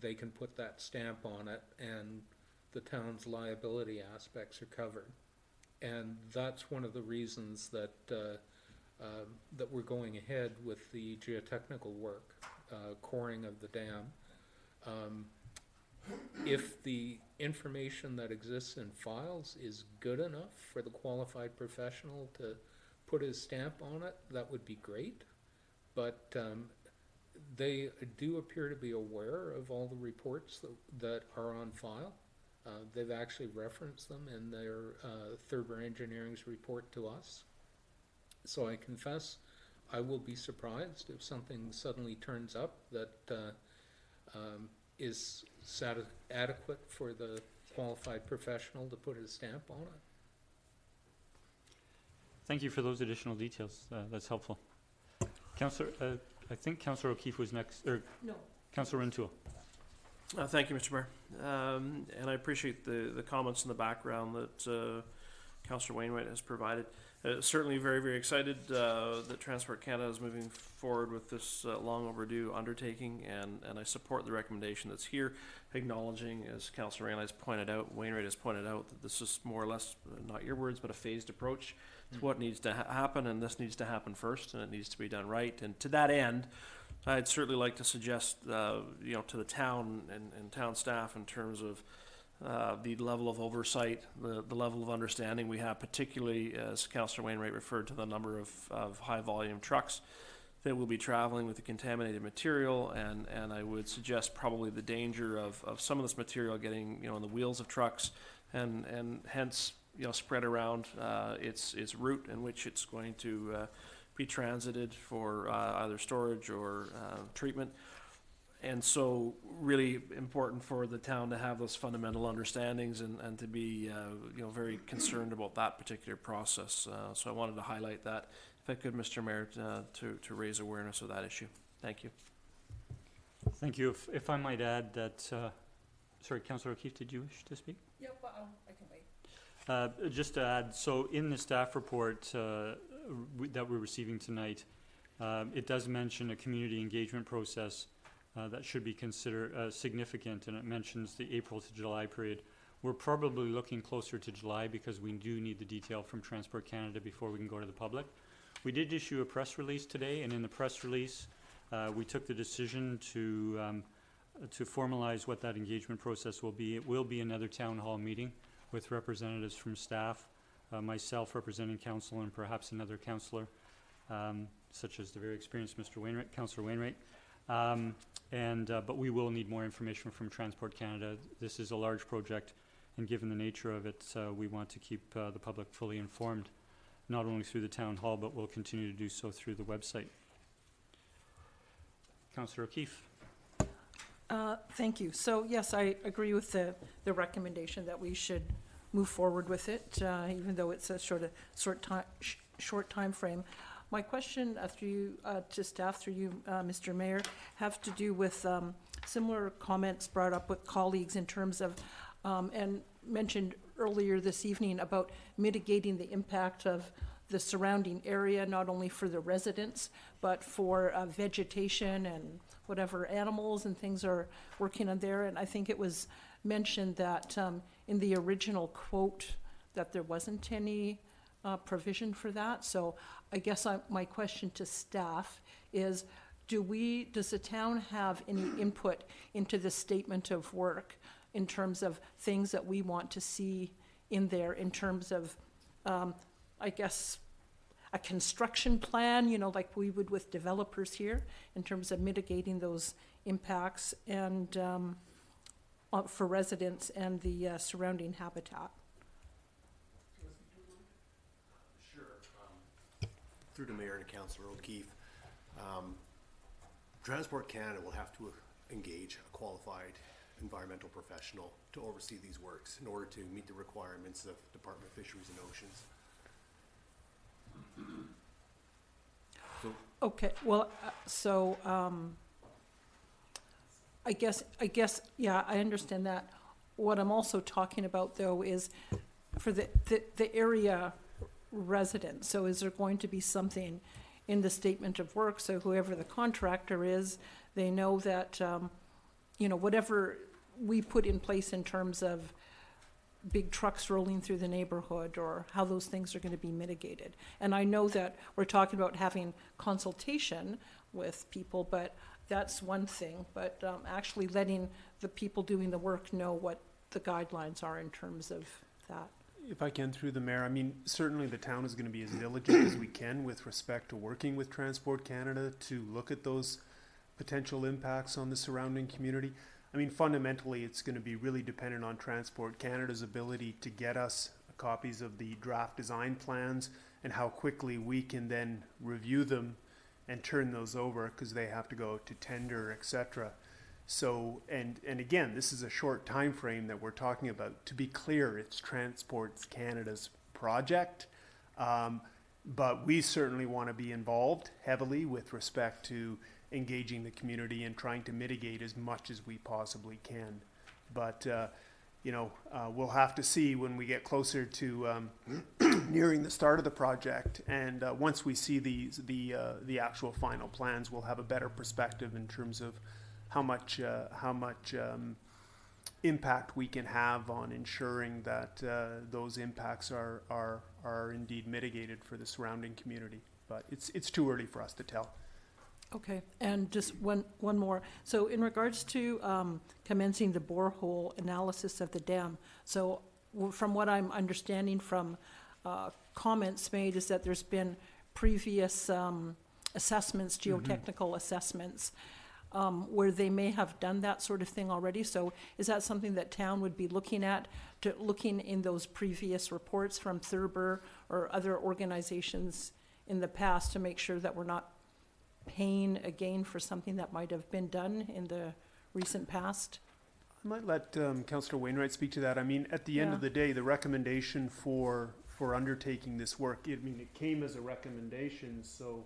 they can put that stamp on it and the town's liability aspects are covered. And that's one of the reasons that that we're going ahead with the geotechnical work, coring of the dam. If the information that exists in files is good enough for the qualified professional to put his stamp on it, that would be great. But they do appear to be aware of all the reports that are on file. They've actually referenced them in their Thurber Engineering's report to us. So I confess I will be surprised if something suddenly turns up that is adequate for the qualified professional to put his stamp on it. Thank you for those additional details. That's helpful. Councillor, I think Councillor O'Keefe was next, or No. Councillor Rintoul. Thank you, Mr. Mayor. And I appreciate the comments in the background that Councillor Wainwright has provided. Certainly very, very excited that Transport Canada is moving forward with this long overdue undertaking, and I support the recommendation that's here, acknowledging, as Councillor Wainwright has pointed out, that this is more or less, not your words, but a phased approach to what needs to happen, and this needs to happen first, and it needs to be done right. And to that end, I'd certainly like to suggest, to the town and town staff in terms of the level of oversight, the level of understanding we have, particularly as Councillor Wainwright referred to the number of high volume trucks that will be traveling with the contaminated material, and I would suggest probably the danger of some of this material getting on the wheels of trucks and hence spread around its route in which it's going to be transited for either storage or treatment. And so really important for the town to have those fundamental understandings and to be very concerned about that particular process. So I wanted to highlight that, if I could, Mr. Mayor, to raise awareness of that issue. Thank you. Thank you. If I might add that, sorry, Councillor O'Keefe, did you wish to speak? Yeah, well, I can wait. Just to add, so in the staff report that we're receiving tonight, it does mention a community engagement process that should be considered significant, and it mentions the April to July period. We're probably looking closer to July because we do need the detail from Transport Canada before we can go to the public. We did issue a press release today, and in the press release, we took the decision to formalize what that engagement process will be. It will be another town hall meeting with representatives from staff, myself representing council, and perhaps another councillor, such as the very experienced Mr. Wainwright, Councillor Wainwright. But we will need more information from Transport Canada. This is a large project, and given the nature of it, we want to keep the public fully informed, not only through the town hall, but we'll continue to do so through the website. Councillor O'Keefe. Thank you. So yes, I agree with the recommendation that we should move forward with it, even though it's a short time frame. My question to staff through you, Mr. Mayor, have to do with similar comments brought up with colleagues in terms of, and mentioned earlier this evening about mitigating the impact of the surrounding area, not only for the residents, but for vegetation and whatever animals and things are working on there. And I think it was mentioned that in the original quote that there wasn't any provision for that. So I guess my question to staff is, does the town have any input into the statement of work in terms of things that we want to see in there, in terms of, I guess, a construction plan, like we would with developers here, in terms of mitigating those impacts and for residents and the surrounding habitat? Through the Mayor and Councillor O'Keefe, Transport Canada will have to engage a qualified environmental professional to oversee these works in order to meet the requirements of Department of Fisheries and Oceans. Okay, well, I guess, yeah, I understand that. What I'm also talking about, though, is for the area residents. So is there going to be something in the statement of work, so whoever the contractor is, they know that, whatever we put in place in terms of big trucks rolling through the neighborhood, or how those things are going to be mitigated. And I know that we're talking about having consultation with people, but that's one thing. But actually letting the people doing the work know what the guidelines are in terms of that. If I can, through the mayor, I mean, certainly the town is going to be as diligent as we can with respect to working with Transport Canada to look at those potential impacts on the surrounding community. I mean, fundamentally, it's going to be really dependent on Transport Canada's ability to get us copies of the draft design plans and how quickly we can then review them and turn those over, because they have to go to tender, etc. So, and again, this is a short time frame that we're talking about. To be clear, it's Transport Canada's project, but we certainly want to be involved heavily with respect to engaging the community and trying to mitigate as much as we possibly can. But we'll have to see when we get closer to nearing the start of the project, and once we see the actual final plans, we'll have a better perspective in terms of how much impact we can have on ensuring that those impacts are indeed mitigated for the surrounding community. But it's too early for us to tell. Okay, and just one more. So in regards to commencing the borehole analysis of the dam, so from what I'm understanding from comments made is that there's been previous assessments, geotechnical assessments, where they may have done that sort of thing already. So is that something that town would be looking at, looking in those previous reports from Thurber or other organizations in the past to make sure that we're not paying again for something that might have been done in the recent past? I might let Councillor Wainwright speak to that. I mean, at the end Yeah. of the day, the recommendation for undertaking this work, it came as a recommendation, so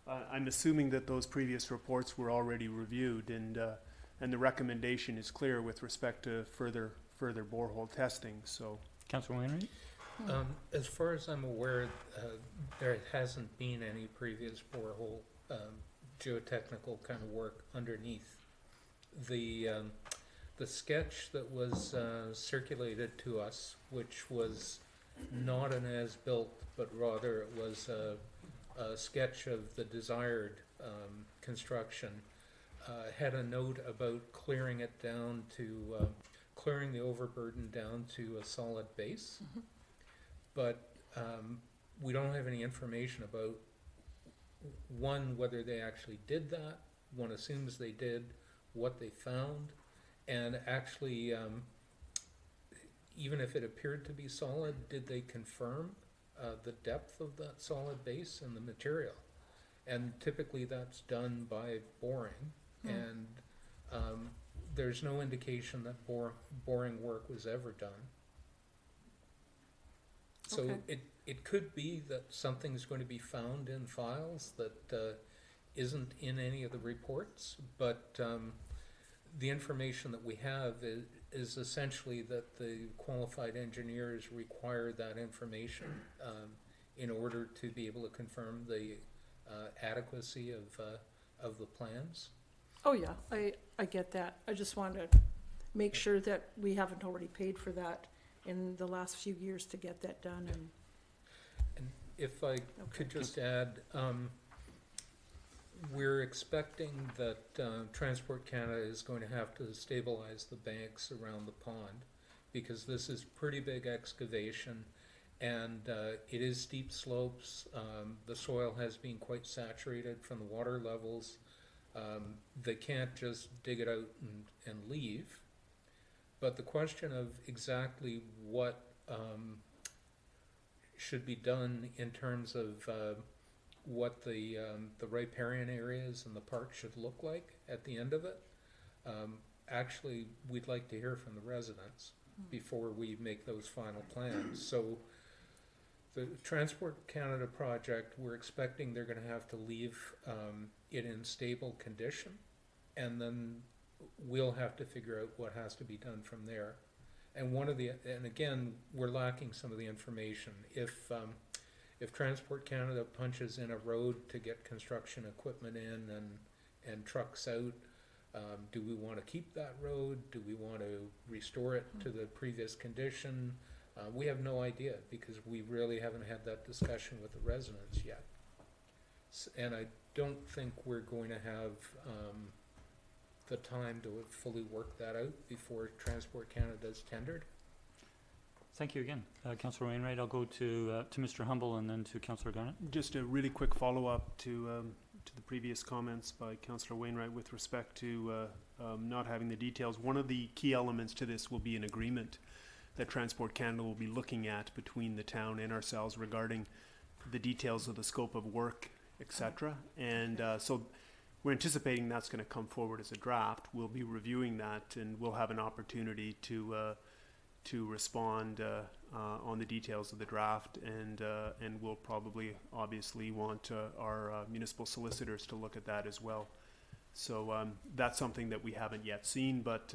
I'm assuming that those previous reports were already reviewed, and the recommendation is clear with respect to further borehole testing. So, Councillor Wainwright? As far as I'm aware, there hasn't been any previous borehole geotechnical kind of work underneath. The sketch that was circulated to us, which was not an as-built, but rather it was a sketch of the desired construction, had a note about clearing it down to, clearing the overburden down to a solid base. Mm-hmm. But we don't have any information about, one, whether they actually did that. One assumes they did, what they found, and actually, even if it appeared to be solid, did they confirm the depth of that solid base and the material? And typically that's done by boring, and there's no indication that boring work was ever done. So Okay. it could be that something's going to be found in files that isn't in any of the reports, but the information that we have is essentially that the qualified engineers require that information in order to be able to confirm the adequacy of the plans. Oh, yeah, I get that. I just wanted to make sure that we haven't already paid for that in the last few years to get that done. And if I could just add, we're expecting that Transport Canada is going to have to stabilize the banks around the pond, because this is pretty big excavation, and it is steep slopes. The soil has been quite saturated from the water levels. They can't just dig it out and leave. But the question of exactly what should be done in terms of what the riparian areas and the park should look like at the end of it, actually, we'd like to hear from the residents before we make those final plans. So the Transport Canada project, we're expecting they're going to have to leave it in stable condition, and then we'll have to figure out what has to be done from there. And and again, we're lacking some of the information. If Transport Canada punches in a road to get construction equipment in and trucks out, do we want to keep that road? Do we want to restore it to the previous condition? We have no idea, because we really haven't had that discussion with the residents yet. And I don't think we're going to have the time to fully work that out before Transport Canada is tendered. Thank you again. Councillor Wainwright, I'll go to Mr. Humble and then to Councillor Garnett. just a really quick follow-up to the previous comments by Councillor Wainwright with respect to not having the details. One of the key elements to this will be an agreement that Transport Canada will be looking at between the town and ourselves regarding the details of the scope of work, etc. And so we're anticipating that's going to come forward as a draft. We'll be reviewing that, and we'll have an opportunity to respond on the details of the draft, and we'll probably obviously want our municipal solicitors to look at that as well. So that's something that we haven't yet seen, but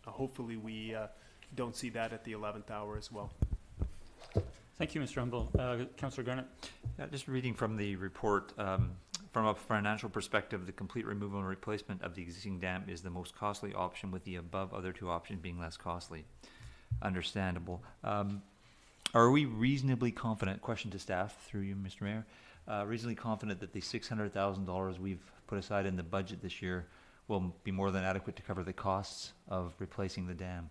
hopefully we don't see that at the 11th hour as well. Thank you, Mr. Humble. Councillor Garnett. Yeah, just reading from the report, from a financial perspective, the complete removal and replacement of the existing dam is the most costly option, with the above other two options being less costly. Understandable. Are we reasonably confident, question to staff through you, Mr. Mayor, reasonably confident that the $600,000 we've put aside in the budget this year will be more than adequate to cover the costs of replacing the dam?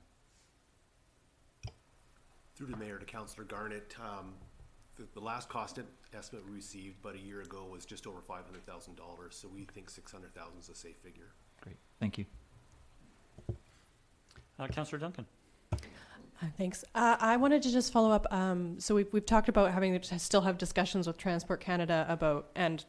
Through the mayor to Councillor Garnett, the last cost estimate we received about a year ago was just over $500,000, so we think 600,000 is a safe figure. Great, thank you. Councillor Duncan. Thanks. I wanted to just follow up. So we've talked about having to still have discussions with Transport Canada about and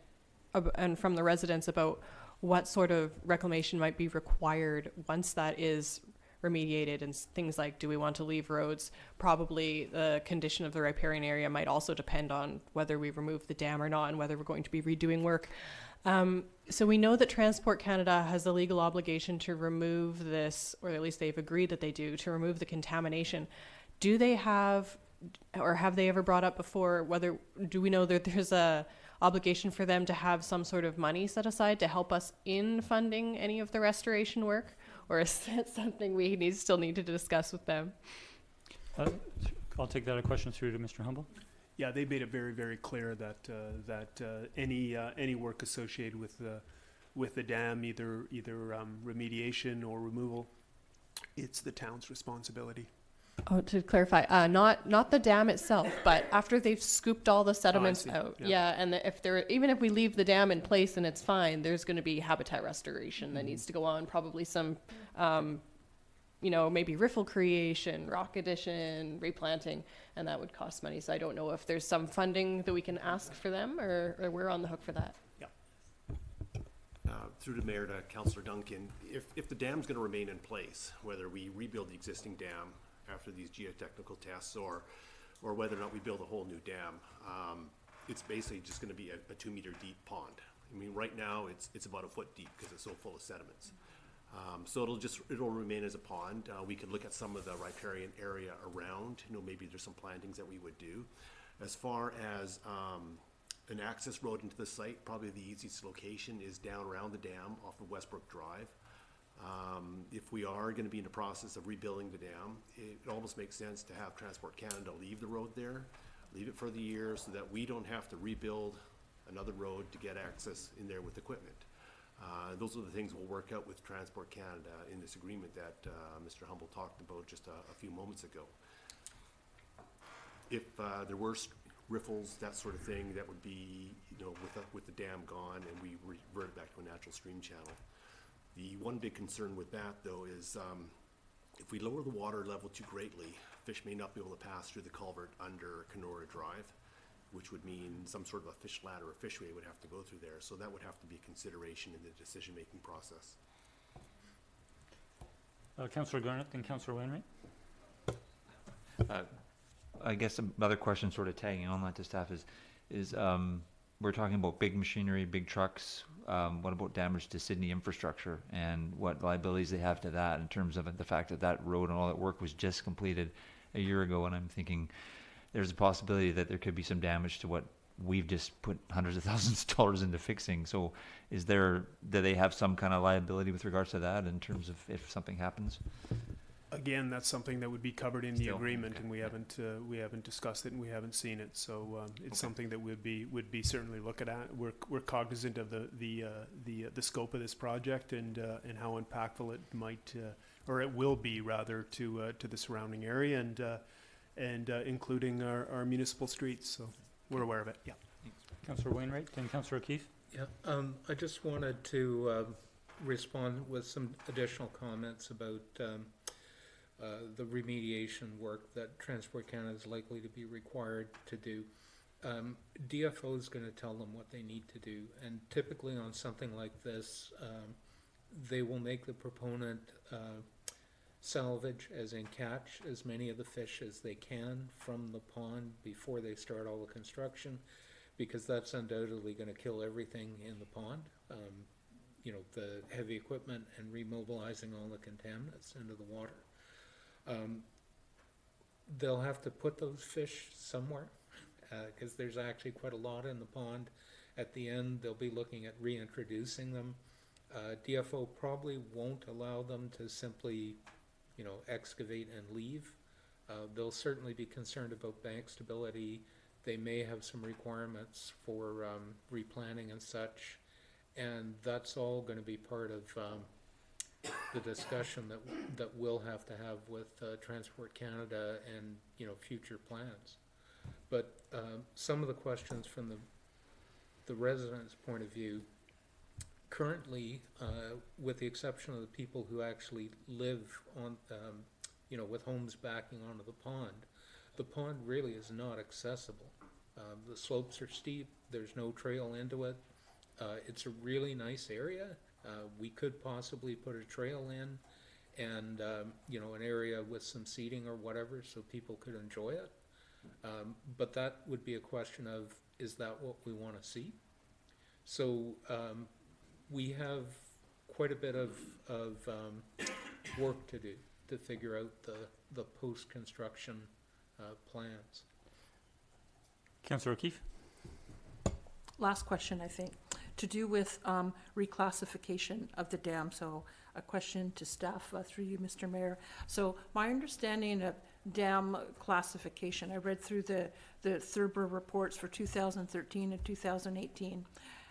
from the residents about what sort of reclamation might be required once that is remediated, and things like, do we want to leave roads? Probably the condition of the riparian area might also depend on whether we remove the dam or not, and whether we're going to be redoing work. So we know that Transport Canada has the legal obligation to remove this, or at least they've agreed that they do, to remove the contamination. Do they have, or have they ever brought up before, do we know that there's a obligation for them to have some sort of money set aside to help us in funding any of the restoration work? Or is that something we still need to discuss with them? I'll take that question through to Mr. Humble. Yeah, they made it very, very clear that any work associated with the dam, either remediation or removal, it's the town's responsibility. Oh, to clarify, not the dam itself, but after they've scooped all the sediments out. Yeah, and even if we leave the dam in place and it's fine, there's going to be habitat restoration that needs to go on. Probably some, maybe riffle creation, rock addition, replanting, and that would cost money. So I don't know if there's some funding that we can ask for them, or we're on the hook for that. Yeah. Through the mayor to Councillor Duncan, if the dam's going to remain in place, whether we rebuild the existing dam after these geotechnical tests, or whether or not we build a whole new dam, it's basically just going to be a 2 meter deep pond. I mean, right now it's about a foot deep because it's so full of sediments. So it'll remain as a pond. We could look at some of the riparian area around. Maybe there's some plantings that we would do. As far as an access road into the site, probably the easiest location is down around the dam off of Westbrook Drive. If we are going to be in the process of rebuilding the dam, it almost makes sense to have Transport Canada leave the road there, leave it for the year, so that we don't have to rebuild another road to get access in there with equipment. Those are the things we'll work out with Transport Canada in this agreement that Mr. Humble talked about just a few moments ago. If there were riffles, that sort of thing, that would be, with the dam gone, and we revert back to a natural stream channel. The one big concern with that, though, is if we lower the water level too greatly, fish may not be able to pass through the culvert under Kenora Drive, which would mean some sort of a fish ladder or fishway would have to go through there. So that would have to be a consideration in the decision-making process. Councillor Garnett, then Councillor Wainwright. I guess another question sort of tagging on that to staff is we're talking about big machinery, big trucks. What about damage to Sydney infrastructure, and what liabilities they have to that in terms of the fact that road and all that work was just completed a year ago? And I'm thinking there's a possibility that there could be some damage to what we've just put hundreds of thousands of dollars into fixing. So do they have some kind of liability with regards to that in terms of if something happens? Again, that's something that would be covered in the agreement, okay. And we haven't discussed it, and we haven't seen it. So it's something that would be certainly looked at. We're cognizant of the scope of this project and how impactful it might or it will be rather to the surrounding area and including our municipal streets. So we're aware of it. Yeah. Councillor Wainwright, then Councillor Keith. Yeah, I just wanted to respond with some additional comments about the remediation work that Transport Canada is likely to be required to do. DFO is going to tell them what they need to do, and typically on something like this, they will make the proponent salvage, as in catch, as many of the fish as they can from the pond before they start all the construction, because that's undoubtedly going to kill everything in the pond. The heavy equipment and remobilizing all the contaminants into the water. They'll have to put those fish somewhere because there's actually quite a lot in the pond. At the end, they'll be looking at reintroducing them. DFO probably won't allow them to simply, excavate and leave. They'll certainly be concerned about bank stability. They may have some requirements for replanting and such, and that's all going to be part of the discussion that we'll have to have with Transport Canada and future plans. But some of the questions from the residents' point of view, currently, with the exception of the people who actually live on with homes backing onto the pond really is not accessible. The slopes are steep, there's no trail into it. It's a really nice area. We could possibly put a trail in and, an area with some seating or whatever so people could enjoy it. But that would be a question of, is that what we want to see? So we have quite a bit of work to do to figure out the post-construction plans. Councillor O'Keefe? Last question, I think, to do with reclassification of the dam. So a question to staff through you, Mr. Mayor. So my understanding of dam classification, I read through the Thurber reports for 2013 and 2018,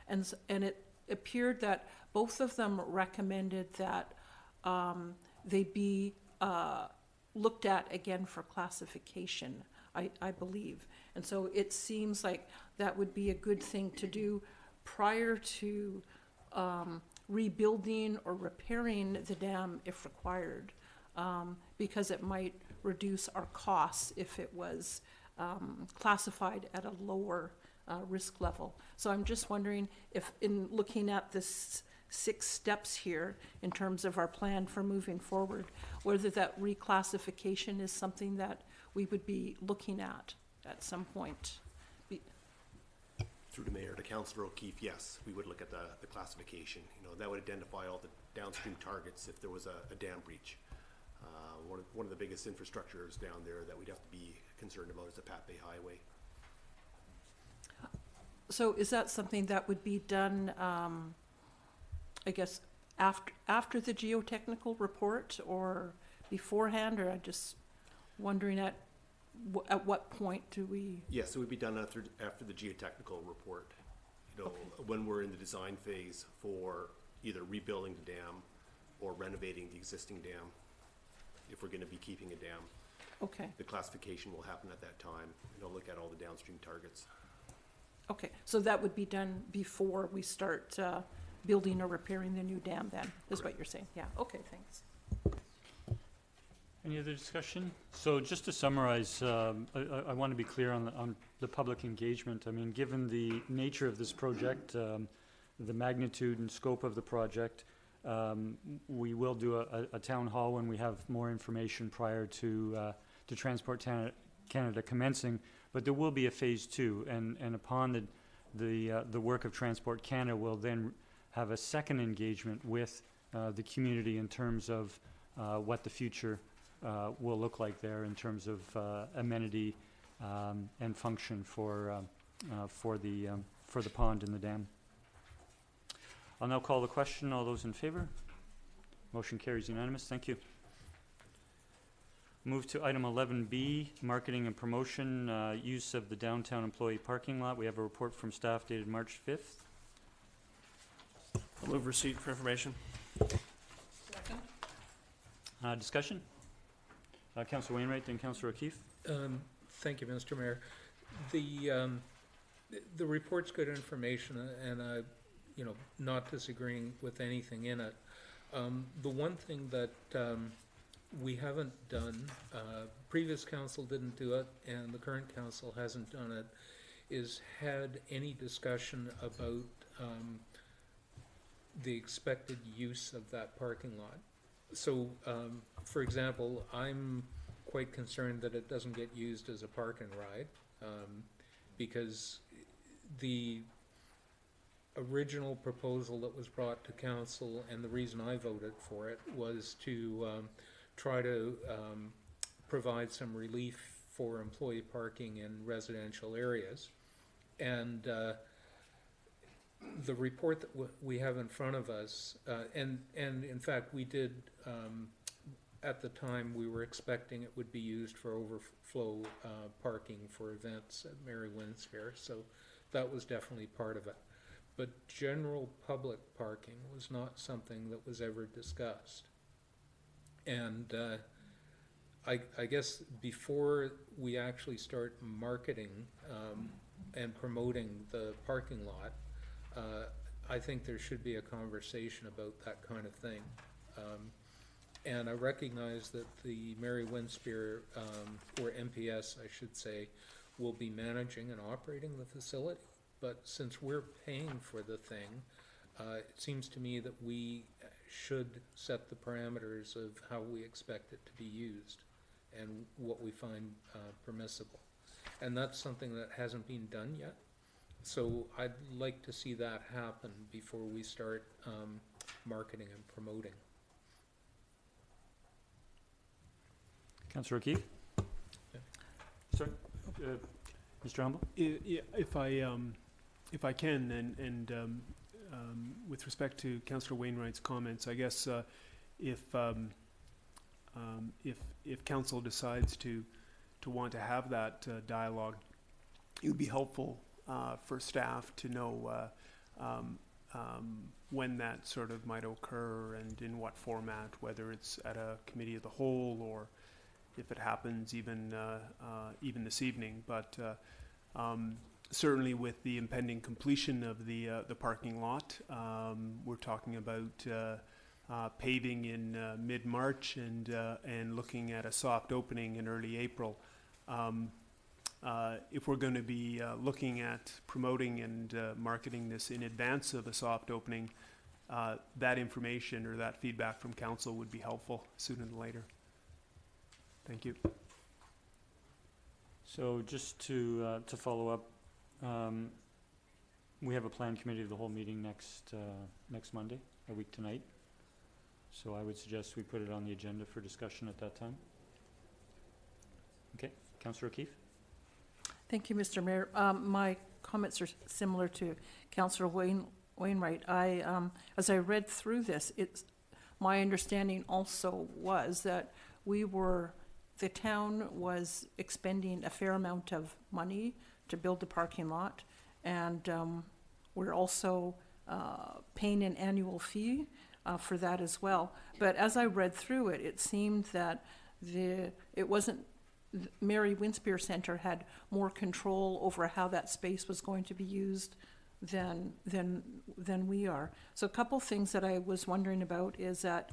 and it appeared that both of them recommended that they be looked at again for classification, I believe. And so it seems like that would be a good thing to do prior to rebuilding or repairing the dam if required, because it might reduce our costs if it was classified at a lower risk level. So I'm just wondering if, in looking at this 6 steps here in terms of our plan for moving forward, whether that reclassification is something that we would be looking at some point. Through the mayor to Councillor O'Keefe, yes, we would look at the classification. That would identify all the downstream targets if there was a dam breach. One of the biggest infrastructures down there that we'd have to be concerned about is the Pat Bay Highway. So is that something that would be done, I guess, after the geotechnical report or beforehand, or I'm just wondering at what point do we? Yes, it would be done after the geotechnical report. Okay. When we're in the design phase for either rebuilding the dam or renovating the existing dam, if we're going to be keeping a dam. Okay. The classification will happen at that time. Look at all the downstream targets. Okay, so that would be done before we start building or repairing the new dam then, is what you're saying? Yeah, okay, thanks. Any other discussion? So just to summarize, I want to be clear on the public engagement. I mean, given the nature of this project, the magnitude and scope of the project, we will do a town hall when we have more information prior to Transport Canada commencing. But there will be a phase 2, and upon the work of Transport Canada, will then have a second engagement with the community in terms of what the future will look like there in terms of amenity and function for the pond and the dam. I'll now call the question. All those in favor? Motion carries unanimous. Thank you. Move to item 11B, marketing and promotion, use of the downtown employee parking lot. We have a report from staff dated March 5th. I'll move receipt for information. Second. Discussion? Councillor Wainwright, then Councillor O'Keefe. Thank you, Mr. Mayor. The report's good information, and not disagreeing with anything in it. The one thing that we haven't done, previous council didn't do it, and the current council hasn't done it, is had any discussion about the expected use of that parking lot. So, for example, I'm quite concerned that it doesn't get used as a park and ride, because the original proposal that was brought to council, and the reason I voted for it, was to try to provide some relief for employee parking in residential areas. And the report that we have in front of us, and in fact we did, at the time we were expecting it would be used for overflow parking for events at Mary Wynn's Fair, so that was definitely part of it. But general public parking was not something that was ever discussed. And I guess before we actually start marketing and promoting the parking lot, I think there should be a conversation about that kind of thing. And I recognize that the Mary Winspear, or MPS, I should say, will be managing and operating the facility. But since we're paying for the thing, it seems to me that we should set the parameters of how we expect it to be used and what we find permissible. And that's something that hasn't been done yet. So I'd like to see that happen before we start marketing and promoting. Councillor O'Keefe? Sorry, Mr. Humble? If I can, and with respect to Councillor Wainwright's comments, I guess if council decides to want to have that dialogue, it would be helpful for staff to know when that sort of might occur and in what format, whether it's at a committee of the whole or if it happens even this evening. But certainly with the impending completion of the parking lot, we're talking about paving in mid-March and looking at a soft opening in early April. If we're going to be looking at promoting and marketing this in advance of a soft opening, that information or that feedback from council would be helpful sooner than later. Thank you. So just to follow up, we have a planned committee of the whole meeting next Monday, a week tonight. So I would suggest we put it on the agenda for discussion at that time. Okay, Councillor O'Keefe? Thank you, Mr. Mayor. My comments are similar to Councillor Wainwright. As I read through this, my understanding also was that the town was expending a fair amount of money to build the parking lot, and we're also paying an annual fee for that as well. But as I read through it, it seemed that Mary Winspear Centre had more control over how that space was going to be used than we are. So a couple things that I was wondering about is that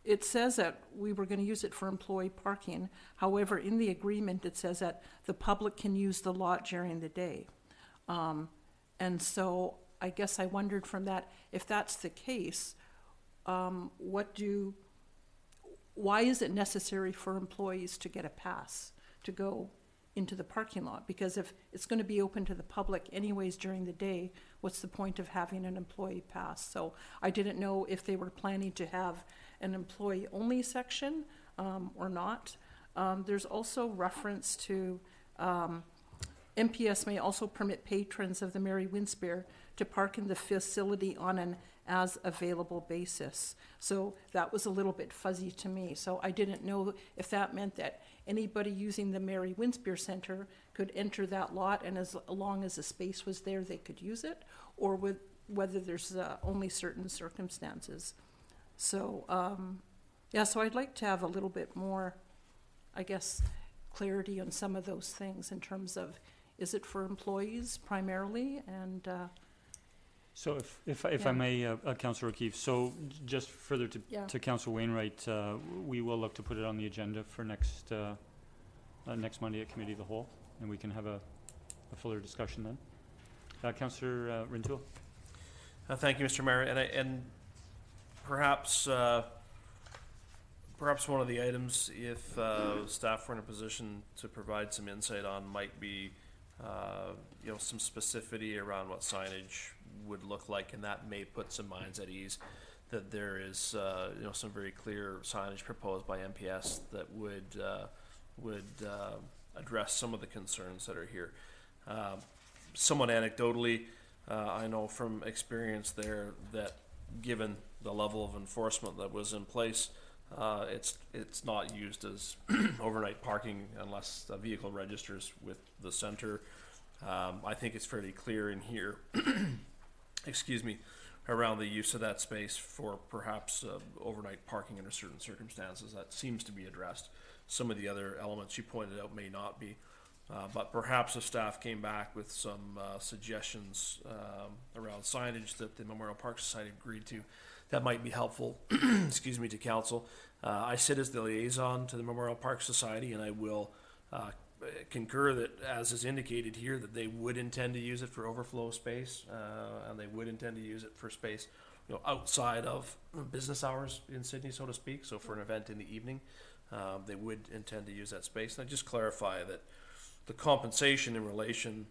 it says that we were going to use it for employee parking. However, in the agreement, it says that the public can use the lot during the day. And so I guess I wondered from that, if that's the case, why is it necessary for employees to get a pass to go into the parking lot? Because if it's going to be open to the public anyways during the day, what's the point of having an employee pass? So I didn't know if they were planning to have an employee-only section or not. There's also reference to MPS may also permit patrons of the Mary Winspear to park in the facility on an as-available basis. So that was a little bit fuzzy to me. So I didn't know if that meant that anybody using the Mary Winspear Centre could enter that lot, and as long as the space was there, they could use it, or whether there's only certain circumstances. So, so I'd like to have a little bit more, I guess, clarity on some of those things in terms of, is it for employees primarily? And so if I may, Councillor O'Keefe, so just further to Councillor Wainwright, we will look to put it on the agenda for next Monday at Committee of the Whole, and we can have a fuller discussion then. Councillor Rintoul. Thank you, Mr. Mayor, and perhaps one of the items, if staff were in a position to provide some insight on, might be some specificity around what signage would look like, and that may put some minds at ease that there is some very clear signage proposed by MPS that would address some of the concerns that are here. Somewhat anecdotally, I know from experience there that given the level of enforcement that was in place, it's not used as overnight parking unless a vehicle registers with the center. I think it's fairly clear in here, excuse me, around the use of that space for perhaps overnight parking under certain circumstances. That seems to be addressed. Some of the other elements you pointed out may not be. But perhaps if staff came back with some suggestions around signage that the Memorial Park Society agreed to, that might be helpful, excuse me, to council. I sit as the liaison to the Memorial Park Society, and I will concur that, as is indicated here, that they would intend to use it for overflow space, and they would intend to use it for space, outside of business hours in Sydney, so to speak. So for an event in the evening, they would intend to use that space. And I just clarify that the compensation in relation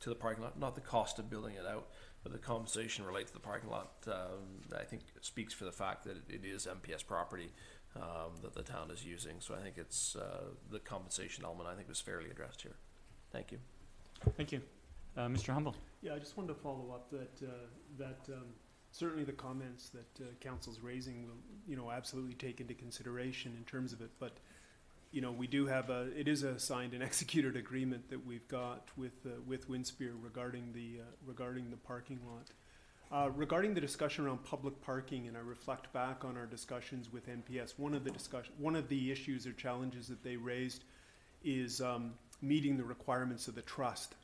to the parking lot, not the cost of building it out, but the compensation related to the parking lot, I think speaks for the fact that it is MPS property that the town is using. So I think it's the compensation element, I think, was fairly addressed here. Thank you. Thank you. Mr. Humble. Yeah, I just wanted to follow up that certainly the comments that council's raising will, absolutely take into consideration in terms of it. But, we do have it is a signed and executed agreement that we've got with Windspear regarding the parking lot. Regarding the discussion around public parking, and I reflect back on our discussions with NPS, one of the issues or challenges that they raised is meeting the requirements of the trust,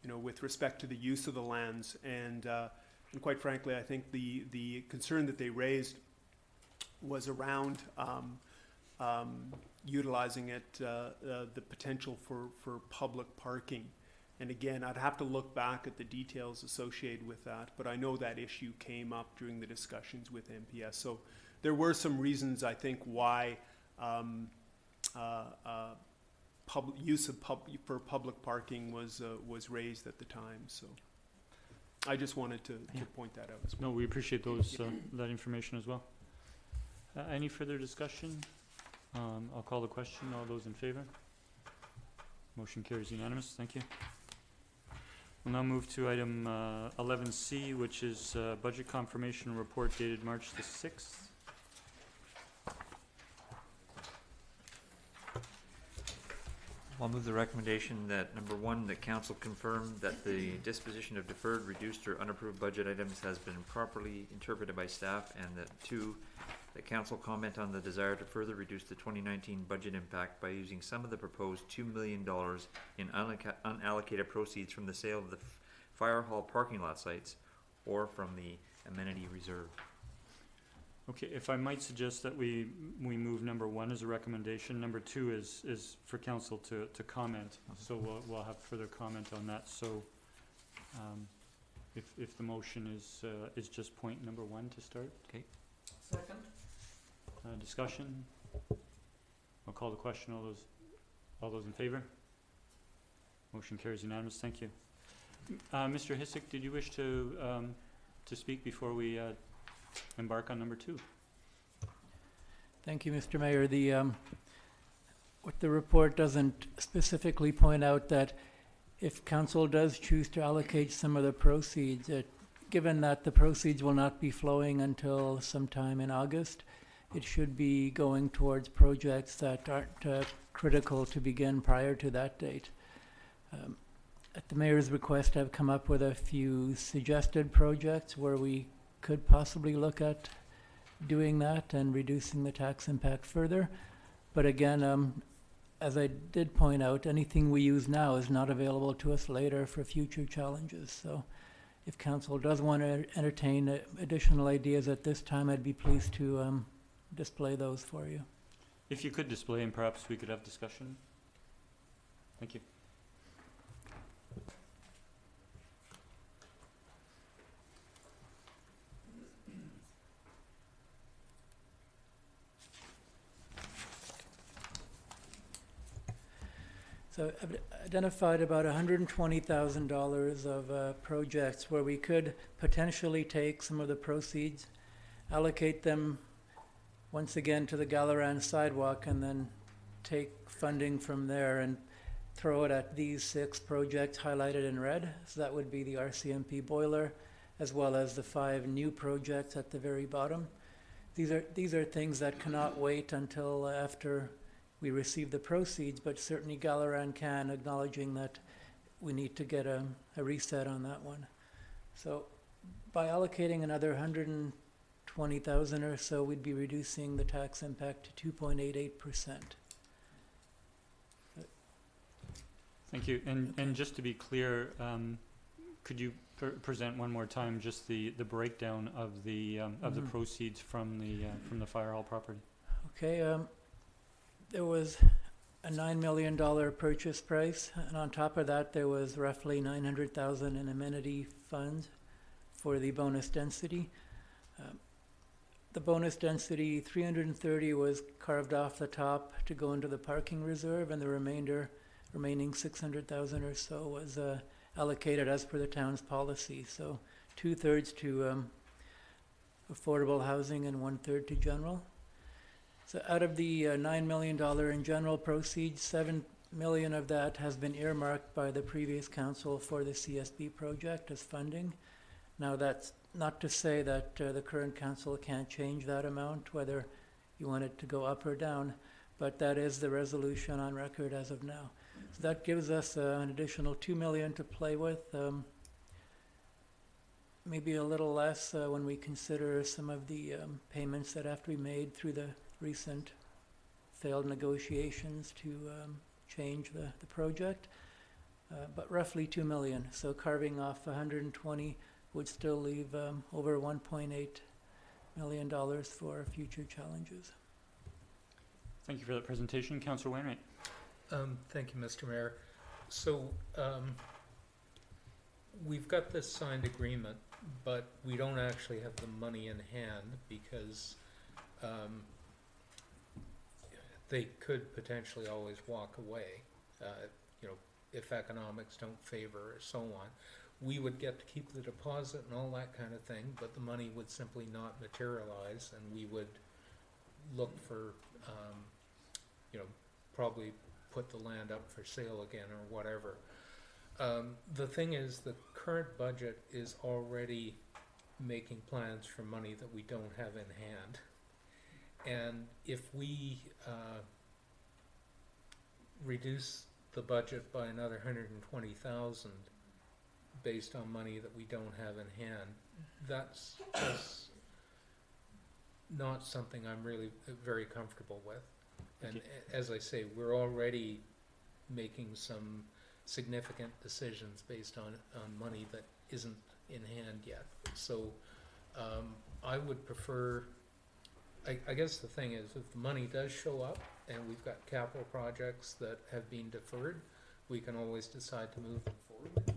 with respect to the use of the lands. And quite frankly, I think the concern that they raised was around utilizing it, the potential for public parking. And again, I'd have to look back at the details associated with that, but I know that issue came up during the discussions with NPS. So there were some reasons, I think, why use for public parking was raised at the time. So I just wanted to point that out as well. No, we appreciate those that information as well. Any further discussion? I'll call the question. All those in favor? Motion carries unanimous. Thank you. We'll now move to item 11C, which is budget confirmation report dated March the 6th. I'll move the recommendation that, number one, the council confirm that the disposition of deferred, reduced, or unapproved budget items has been properly interpreted by staff, and that, two, the council comment on the desire to further reduce the 2019 budget impact by using some of the proposed $2 million in unallocated proceeds from the sale of the fire hall parking lot sites or from the amenity reserve. Okay, if I might suggest that we move number one as a recommendation. Number two is for council to comment. So we'll have further comment on that. So if the motion is just point number one to start. Okay. Second. Discussion. I'll call the question. All those in favor? Motion carries unanimous. Thank you. Mr. Hissick, did you wish to speak before we embark on number two? Thank you, Mr. Mayor. What the report doesn't specifically point out that if council does choose to allocate some of the proceeds, given that the proceeds will not be flowing until sometime in August, it should be going towards projects that aren't critical to begin prior to that date. At the mayor's request, I've come up with a few suggested projects where we could possibly look at doing that and reducing the tax impact further. But again, as I did point out, anything we use now is not available to us later for future challenges. So if council does want to entertain additional ideas at this time, I'd be pleased to display those for you. If you could display, and perhaps we could have discussion. Thank you. So I've identified about $120,000 of projects where we could potentially take some of the proceeds, allocate them once again to the Galaran sidewalk, and then take funding from there and throw it at these 6 projects highlighted in red. So that would be the RCMP boiler, as well as the 5 new projects at the very bottom. These are things that cannot wait until after we receive the proceeds, but certainly Galaran can, acknowledging that we need to get a reset on that one. So by allocating another $120,000 or so, we'd be reducing the tax impact to 2.88%. Thank you. And just to be clear, could you present one more time just the breakdown of the proceeds from the fire hall property? Okay, there was a $9 million purchase price, and on top of that, there was roughly $900,000 in amenity funds for the bonus density. The bonus density, 330 was carved off the top to go into the parking reserve, and the remaining 600,000 or so was allocated as per the town's policy. So 2/3 to affordable housing and 1/3 to general. So out of the $9 million in general proceeds, $7 million of that has been earmarked by the previous council for the CSB project as funding. Now that's not to say that the current council can't change that amount, whether you want it to go up or down, but that is the resolution on record as of now. So that gives us an additional $2 million to play with. Maybe a little less when we consider some of the payments that have to be made through the recent failed negotiations to change the project, but roughly $2 million. So carving off 120 would still leave over $1.8 million for future challenges. Thank you for that presentation. Councillor Wainwright. Thank you, Mr. Mayor. So we've got this signed agreement, but we don't actually have the money in hand because they could potentially always walk away, if economics don't favor or so on. We would get to keep the deposit and all that kind of thing, but the money would simply not materialize, and we would look for, probably put the land up for sale again or whatever. The thing is, the current budget is already making plans for money that we don't have in hand. And if we reduce the budget by another 120,000 based on money that we don't have in hand, that's just not something I'm really very comfortable with. And as I say, we're already making some significant decisions based on money that isn't in hand yet. So I would prefer, I guess the thing is, if the money does show up and we've got capital projects that have been deferred, we can always decide to move them forward.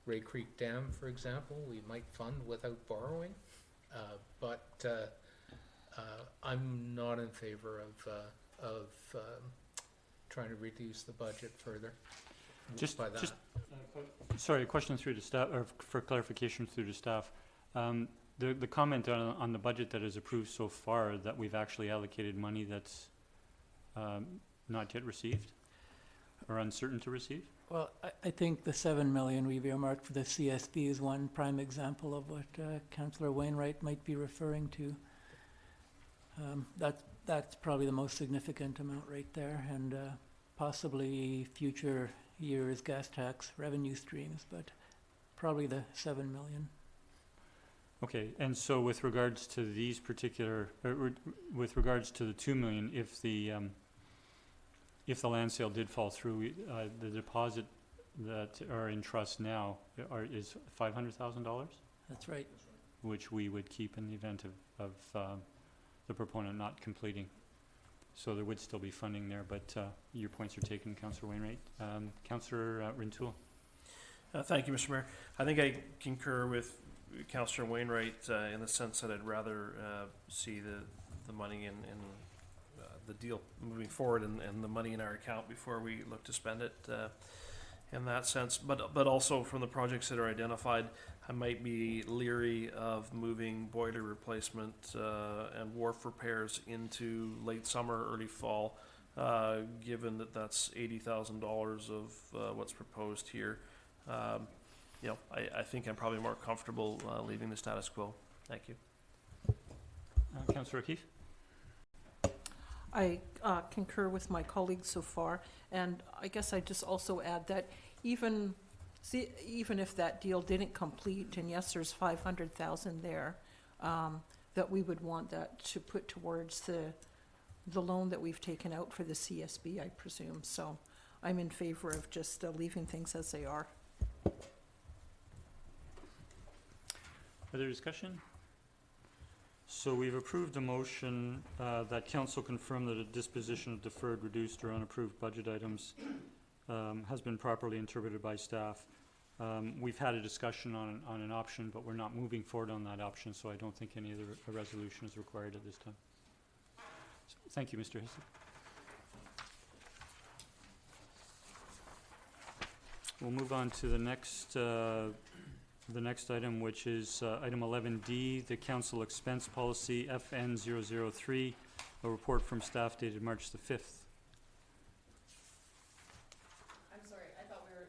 Ray Creek Dam, for example, we might fund without borrowing, but I'm not in favor of trying to reduce the budget further. Sorry, a question through to staff, or for clarification through to staff. The comment on the budget that is approved so far, that we've actually allocated money that's not yet received or uncertain to receive? Well, I think the $7 million we've earmarked for the CSB is one prime example of what Councillor Wainwright might be referring to. That's probably the most significant amount right there, and possibly future years' gas tax revenue streams, but probably the $7 million. Okay, and so with regards to these particular, with regards to the $2 million, if the land sale did fall through, the deposit that are in trust now is $500,000? That's right. Which we would keep in the event of the proponent not completing. So there would still be funding there, but your points are taken, Councillor Wainwright. Councillor Rintoul. Thank you, Mr. Mayor. I think I concur with Councillor Wainwright in the sense that I'd rather see the money in the deal moving forward and the money in our account before we look to spend it in that sense. But also from the projects that are identified, I might be leery of moving boiler replacement and wharf repairs into late summer, early fall, given that that's $80,000 of what's proposed here. I think I'm probably more comfortable leaving the status quo. Thank you. Councillor O'Keefe? I concur with my colleagues so far, and I guess I just also add that even if that deal didn't complete, and yes, there's 500,000 there, that we would want that to put towards the loan that we've taken out for the CSB, I presume. So I'm in favor of just leaving things as they are. Further discussion? So we've approved a motion that council confirm that a disposition of deferred, reduced, or unapproved budget items has been properly interpreted by staff. We've had a discussion on an option, but we're not moving forward on that option, so I don't think any other resolution is required at this time. So, thank you, Mr. Hissey. We'll move on to the next item, which is item 11D, the council expense policy FN 003, a report from staff dated March the 5th. I'm sorry, I thought we were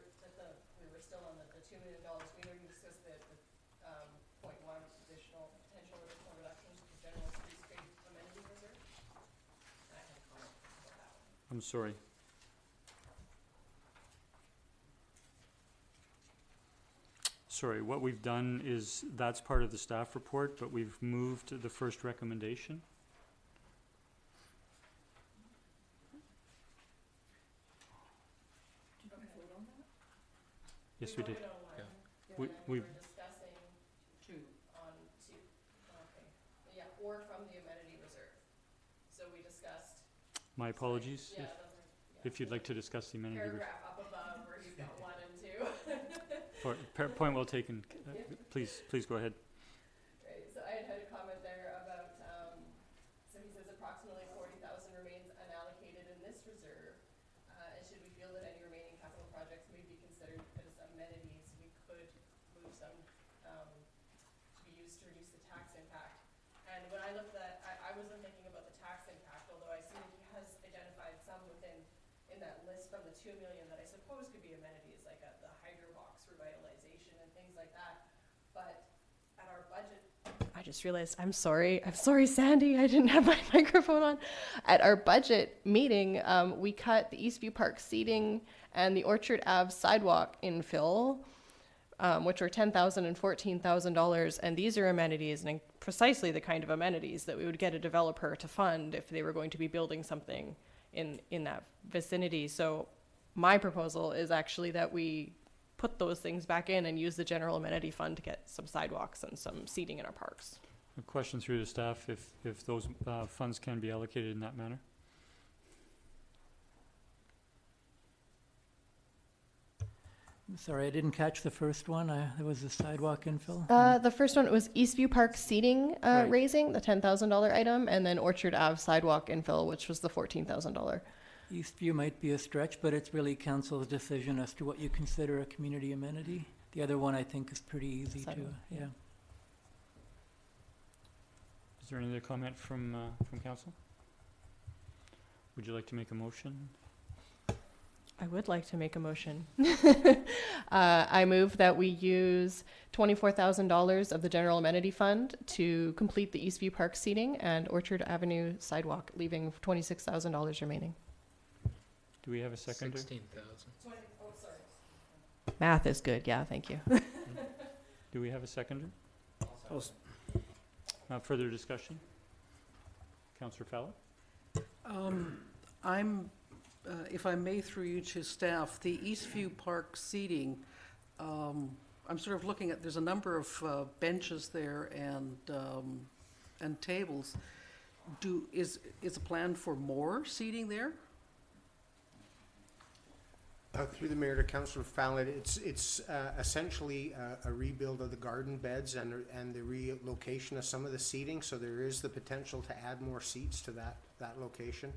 still on the $2 million. We already discussed the 0.1 potential additional reductions to the general streetscape amenity reserve. And I had a comment about that one. I'm sorry. Sorry, what we've done is, that's part of the staff report, but we've moved the first recommendation. Did we vote on that? Yes, we did. voted on one, Yeah. and We- then we- were discussing Two. on two. Okay. Yeah, or from the amenity reserve. So we discussed. My apologies. Yeah, If- that's right. Yeah. If you'd like to discuss the amenity. Paragraph up above where you've got 1 and 2. Point well taken. Please go ahead. Right, so I had a comment there about, so he says approximately 40,000 remains unallocated in this reserve. And should we feel that any remaining capital projects may be considered as amenities, we could move some, to be used to reduce the tax impact. And when I looked at, I wasn't thinking about the tax impact, although I see that he has identified some in that list from the 2 million that I suppose could be amenities, like the hydro box revitalization and things like that. But at our budget, I just realized, I'm sorry, Sandy, I didn't have my microphone on. At our budget meeting, we cut the Eastview Park seating and the Orchard Ave sidewalk infill, which were $10,000 and $14,000, and these are amenities, and precisely the kind of amenities that we would get a developer to fund if they were going to be building something in that vicinity. So my proposal is actually that we put those things back in and use the general amenity fund to get some sidewalks and some seating in our parks. A question through the staff, if those funds can be allocated in that manner. I'm sorry, I didn't catch the first one. There was the sidewalk infill. The first one was Eastview Park seating Right. raising, the $10,000 item, and then Orchard Ave sidewalk infill, which was the $14,000. Eastview might be a stretch, but it's really council's decision as to what you consider a community amenity. The other one, I think, is pretty easy to, Sidewalk, yeah. Is there any other comment from council? Would you like to make a motion? I would like to make a motion. I move that we use $24,000 of the general amenity fund to complete the Eastview Park seating and Orchard Avenue sidewalk, leaving $26,000 remaining. Do we have a seconder? 16,000. Math is good, yeah, thank you. Do we have a seconder? Further discussion? Councillor Fowler? If I may, through you to staff, the Eastview Park seating, I'm sort of looking at, there's a number of benches there and tables. Is a plan for more seating there? Through the mayor to Councillor Fallon, it's essentially a rebuild of the garden beds and the relocation of some of the seating, so there is the potential to add more seats to that location.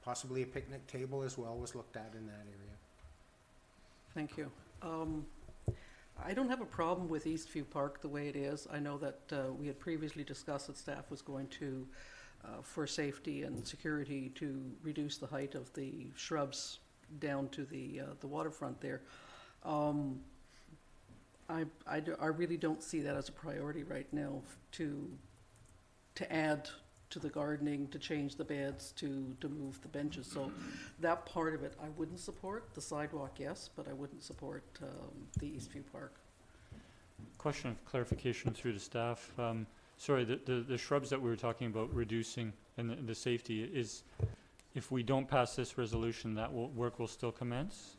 Possibly a picnic table as well was looked at in that area. Thank you. I don't have a problem with Eastview Park the way it is. I know that we had previously discussed that staff was going to, for safety and security, to reduce the height of the shrubs down to the waterfront there. I really don't see that as a priority right now to add to the gardening, to change the beds, to move the benches. So that part of it I wouldn't support. The sidewalk, yes, but I wouldn't support the Eastview Park. Question of clarification through the staff. Sorry, the shrubs that we were talking about reducing and the safety is, if we don't pass this resolution, that work will still commence?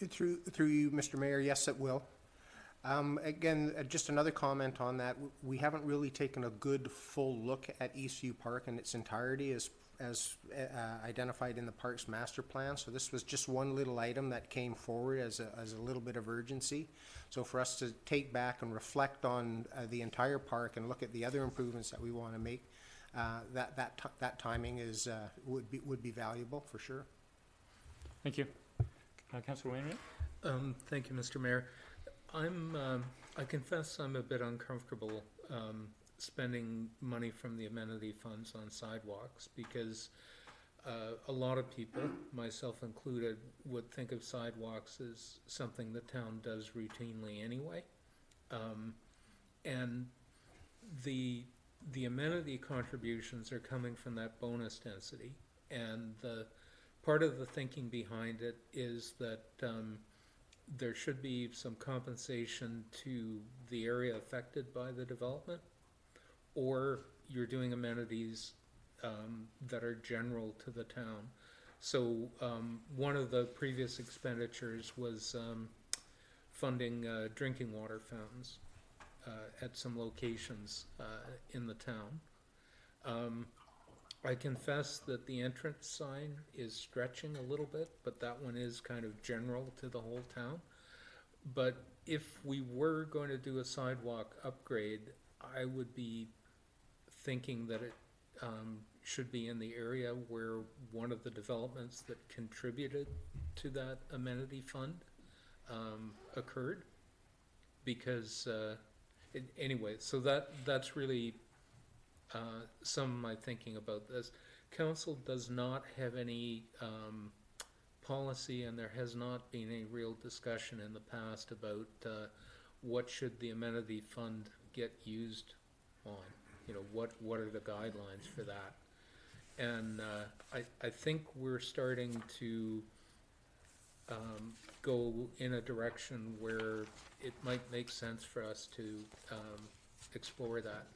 Through you, Mr. Mayor, yes, it will. Again, just another comment on that. We haven't really taken a good full look at Eastview Park in its entirety as identified in the Parks Master Plan. So this was just one little item that came forward as a little bit of urgency. So for us to take back and reflect on the entire park and look at the other improvements that we want to make, that timing is would be valuable for sure. Thank you. Councillor Wainwright? Thank you, Mr. Mayor. I confess I'm a bit uncomfortable spending money from the amenity funds on sidewalks because a lot of people, myself included, would think of sidewalks as something the town does routinely anyway. And the amenity contributions are coming from that bonus density. And the part of the thinking behind it is that there should be some compensation to the area affected by the development, or you're doing amenities that are general to the town. So one of the previous expenditures was funding drinking water fountains at some locations in the town. I confess that the entrance sign is stretching a little bit, but that one is kind of general to the whole town. But if we were going to do a sidewalk upgrade, I would be thinking that it should be in the area where one of the developments that contributed to that amenity fund occurred. Because anyway, so that's really some of my thinking about this. Council does not have any policy, and there has not been any real discussion in the past about what should the amenity fund get used on. You know, what are the guidelines for that? And I think we're starting to go in a direction where it might make sense for us to explore that.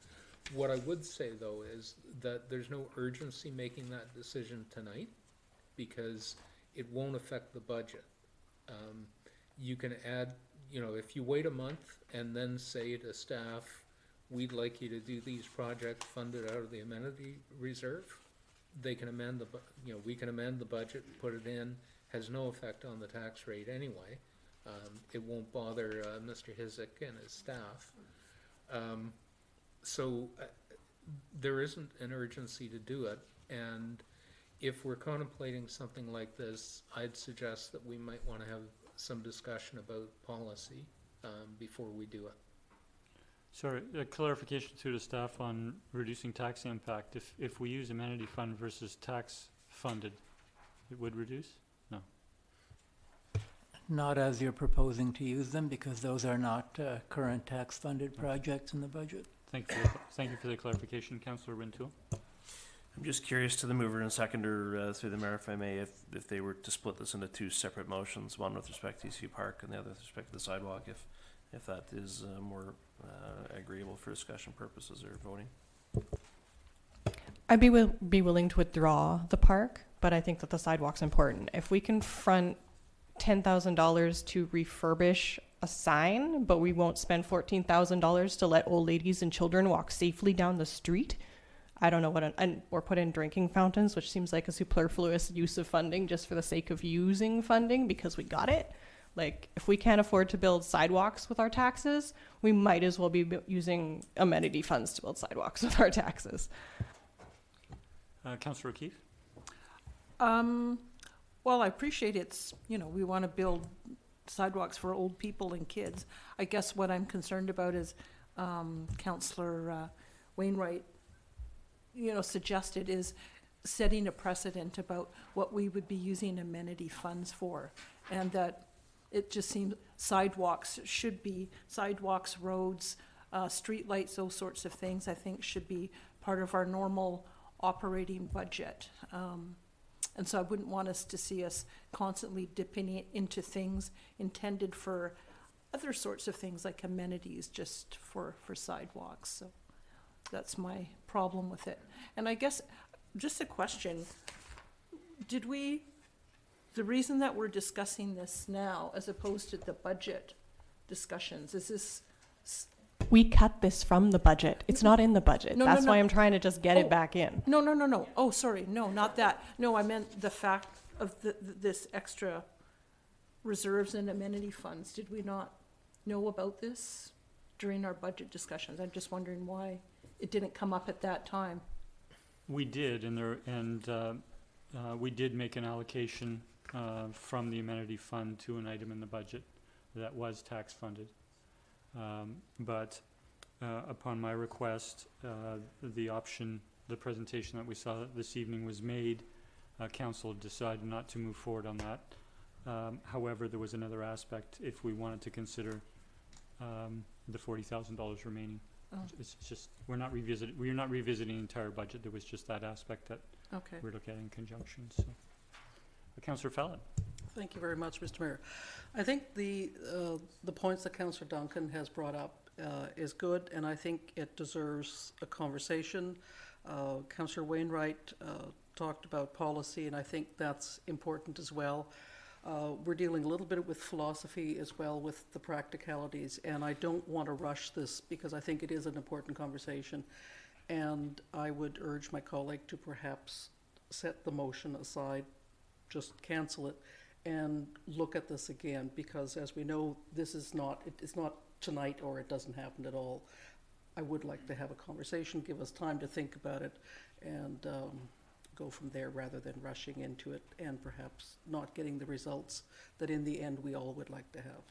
What I would say, though, is that there's no urgency making that decision tonight because it won't affect the budget. You can add, you know, if you wait a month and then say to staff, we'd like you to do these projects funded out of the amenity reserve, they can amend we can amend the budget, put it in, has no effect on the tax rate anyway. It won't bother Mr. Hizik and his staff. So there isn't an urgency to do it, and if we're contemplating something like this, I'd suggest that we might want to have some discussion about policy before we do it. Sorry, a clarification to the staff on reducing tax impact. If we use amenity fund versus tax funded, it would reduce? No. Not as you're proposing to use them, because those are not current tax funded projects in the budget. Thank you for the clarification, Councillor Rintoul. I'm just curious to the mover and seconder through the mayor, if I may, if they were to split this into two separate motions, one with respect to Eastview Park and the other with respect to the sidewalk, if that is more agreeable for discussion purposes or voting. I'd be willing to withdraw the park, but I think that the sidewalk's important. If we can front $10,000 to refurbish a sign, but we won't spend $14,000 to let old ladies and children walk safely down the street, I don't know or put in drinking fountains, which seems like a superfluous use of funding just for the sake of using funding because we got it. Like, if we can't afford to build sidewalks with our taxes, we might as well be using amenity funds to build sidewalks with our taxes. Councillor O'Keefe? Well, I appreciate we want to build sidewalks for old people and kids. I guess what I'm concerned about is Councillor Wainwright, suggested is setting a precedent about what we would be using amenity funds for, and that it just seems sidewalks, roads, street lights, those sorts of things, I think should be part of our normal operating budget. And so I wouldn't want us to see us constantly dipping into things intended for other sorts of things like amenities just for sidewalks. So that's my problem with it. And I guess just a question, the reason that we're discussing this now as opposed to the budget discussions. Is this, We cut this from the budget. It's not in the budget. No, That's no, why no. I'm trying to just get Oh. it back in. no. Oh, sorry, no, not that. No, I meant the fact of this extra reserves and amenity funds. Did we not know about this during our budget discussions? I'm just wondering why it didn't come up at that time. We did, we did make an allocation from the amenity fund to an item in the budget that was tax funded. But upon my request, the presentation that we saw this evening was made. Council decided not to move forward on that. However, there was another aspect if we wanted to consider the $40,000 remaining. Oh. It's just, we're not revisiting the entire budget. There was just that aspect that Okay. we're looking at in conjunction, so. Councillor Fallon. Thank you very much, Mr. Mayor. I think the points that Councillor Duncan has brought up is good, and I think it deserves a conversation. Councillor Wainwright talked about policy, and I think that's important as well. We're dealing a little bit with philosophy as well, with the practicalities, and I don't want to rush this because I think it is an important conversation. And I would urge my colleague to perhaps set the motion aside, just cancel it, and look at this again, because as we know, it's not tonight or it doesn't happen at all. I would like to have a conversation, give us time to think about it, and go from there rather than rushing into it and perhaps not getting the results that in the end we all would like to have.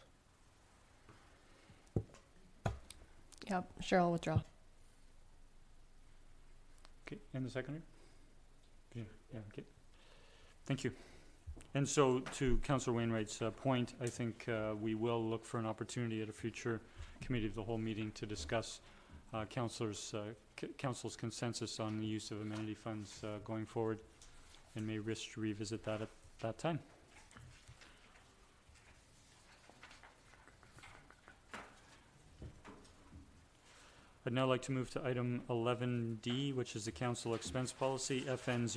Yep, sure, I'll withdraw. Okay, and the seconder? Yeah, okay. Thank you. And so to Councillor Wainwright's point, I think we will look for an opportunity at a future committee of the whole meeting to discuss council's consensus on the use of amenity funds going forward, and may wish to revisit that at that time. I'd now like to move to item 11D, which is the council expense policy, FN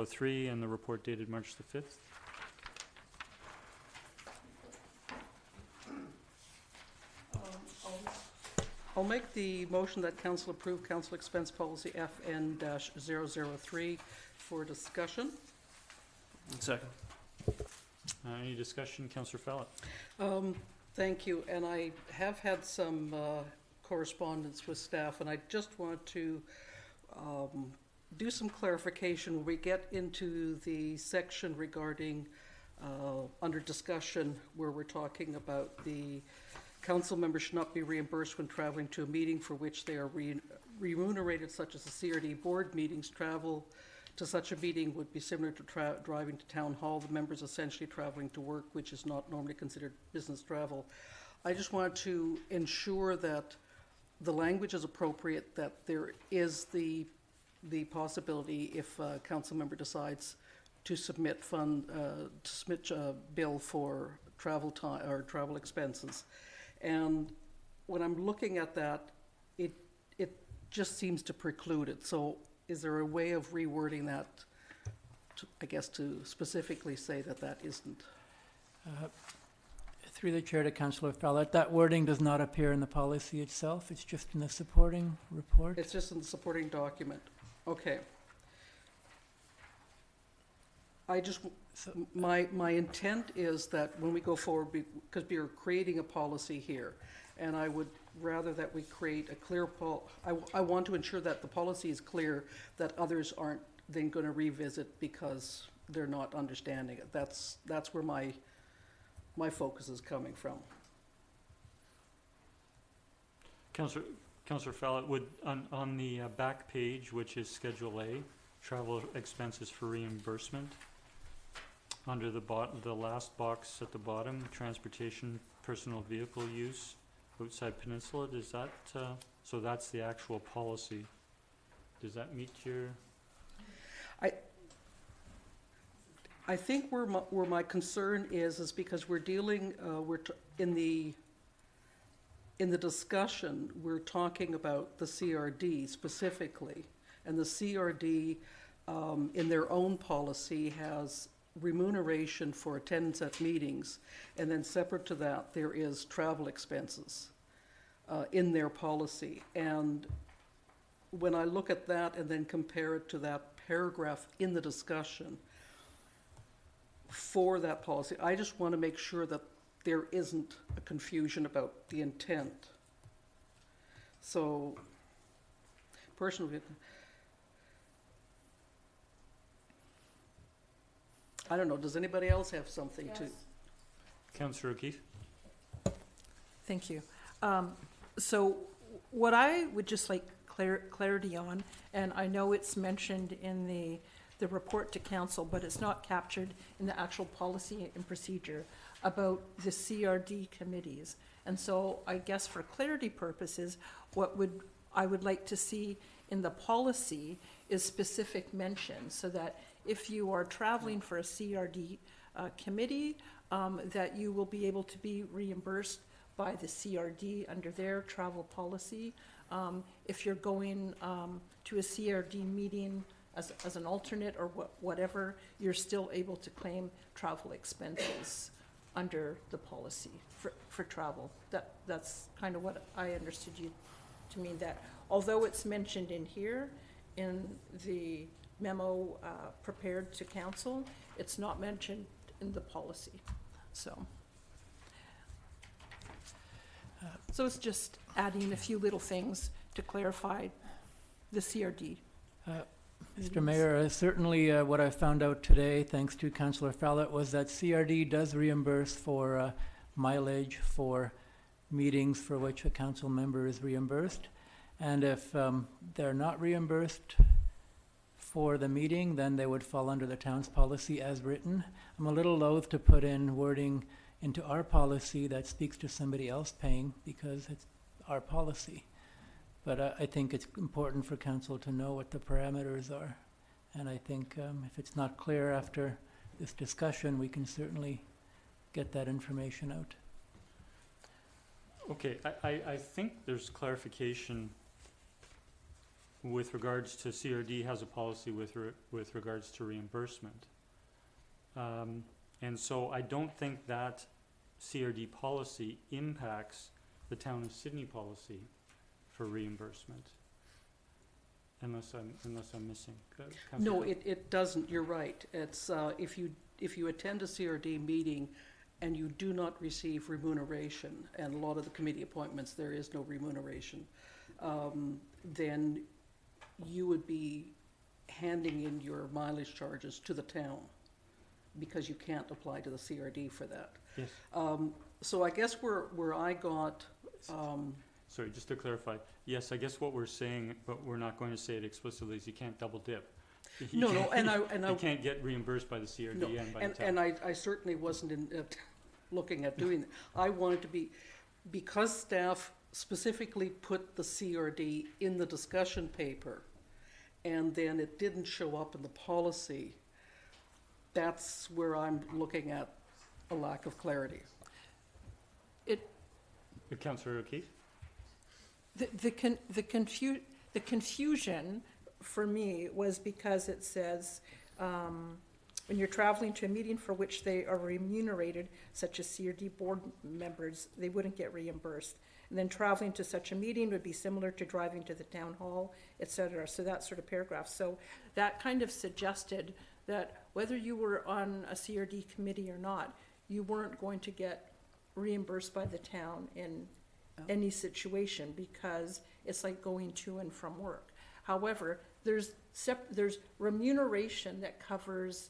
003, and the report dated March the 5th. I'll make the motion that council approve council expense policy FN-003 for discussion. Second. Any discussion, Councillor Fallon? Thank you, and I have had some correspondence with staff, and I just want to do some clarification when we get into the section regarding under discussion where we're talking about the council members should not be reimbursed when traveling to a meeting for which they are remunerated, such as the CRD board meetings. Travel to such a meeting would be similar to driving to town hall. The members essentially traveling to work, which is not normally considered business travel. I just want to ensure that the language is appropriate, that there is the possibility if a council member decides to submit a bill for travel time or travel expenses. And when I'm looking at that, it just seems to preclude it. So is there a way of rewording that, to specifically say that isn't? Through the chair to Councillor Fallon, that wording does not appear in the policy itself. It's just in the supporting report. It's just in the supporting document. Okay. My intent is that when we go forward, because we are creating a policy here, and I would rather that we create a clear I want to ensure that the policy is clear, that others aren't then going to revisit because they're not understanding it. That's where my focus is coming from. Councillor Fallon, would on the back page, which is Schedule A, travel expenses for reimbursement, under the last box at the bottom, transportation, personal vehicle use outside Peninsula, does that, so that's the actual policy. Does that meet your? I think where my concern is because we're dealing, in the discussion, we're talking about the CRD specifically, and the CRD in their own policy has remuneration for attendance at meetings, and then separate to that, there is travel expenses in their policy. And when I look at that and then compare it to that paragraph in the discussion for that policy, I just want to make sure that there isn't a confusion about the intent. So, personally, I don't know, does anybody else have something to? Councillor O'Keefe? Thank you. So what I would just like clarity on, and I know it's mentioned in the report to council, but it's not captured in the actual policy and procedure about the CRD committees. And so I guess for clarity purposes, I would like to see in the policy is specific mention, so that if you are traveling for a CRD committee, that you will be able to be reimbursed by the CRD under their travel policy. If you're going to a CRD meeting as an alternate or whatever, you're still able to claim travel expenses under the policy for travel. That's kind of what I understood you to mean, that although it's mentioned in here in the memo prepared to council, it's not mentioned in the policy. So it's just adding a few little things to clarify the CRD. Mr. Mayor, certainly what I found out today, thanks to Councillor Fallett, was that CRD does reimburse for mileage for meetings for which a council member is reimbursed. And if they're not reimbursed for the meeting, then they would fall under the town's policy as written. I'm a little loath to put in wording into our policy that speaks to somebody else paying, because it's our policy. But I think it's important for council to know what the parameters are. And I think if it's not clear after this discussion, we can certainly get that information out. Okay, I think there's clarification with regards to CRD has a policy with regards to reimbursement. And so I don't think that CRD policy impacts the Town of Sydney policy for reimbursement, unless I'm missing. No, it doesn't. You're right. It's if you attend a CRD meeting and you do not receive remuneration, and a lot of the committee appointments there is no remuneration, then you would be handing in your mileage charges to the town, because you can't apply to the CRD for that. Yes. So I guess where I got. Sorry, just to clarify. Yes, I guess what we're saying, but we're not going to say it explicitly, is you can't double dip. No, and you can't get reimbursed by the CRD no, and by the town. And I certainly wasn't looking at doing that. I wanted to be, because staff specifically put the CRD in the discussion paper, and then it didn't show up in the policy. That's where I'm looking at a lack of clarity. Councillor O'Keefe? The confusion for me was because it says when you're traveling to a meeting for which they are remunerated, such as CRD board members, they wouldn't get reimbursed. And then traveling to such a meeting would be similar to driving to the town hall, etc. So that sort of paragraph. So that kind of suggested that whether you were on a CRD committee or not, you weren't going to get reimbursed by the town in any situation, because it's like going to and from work. However, there's remuneration that covers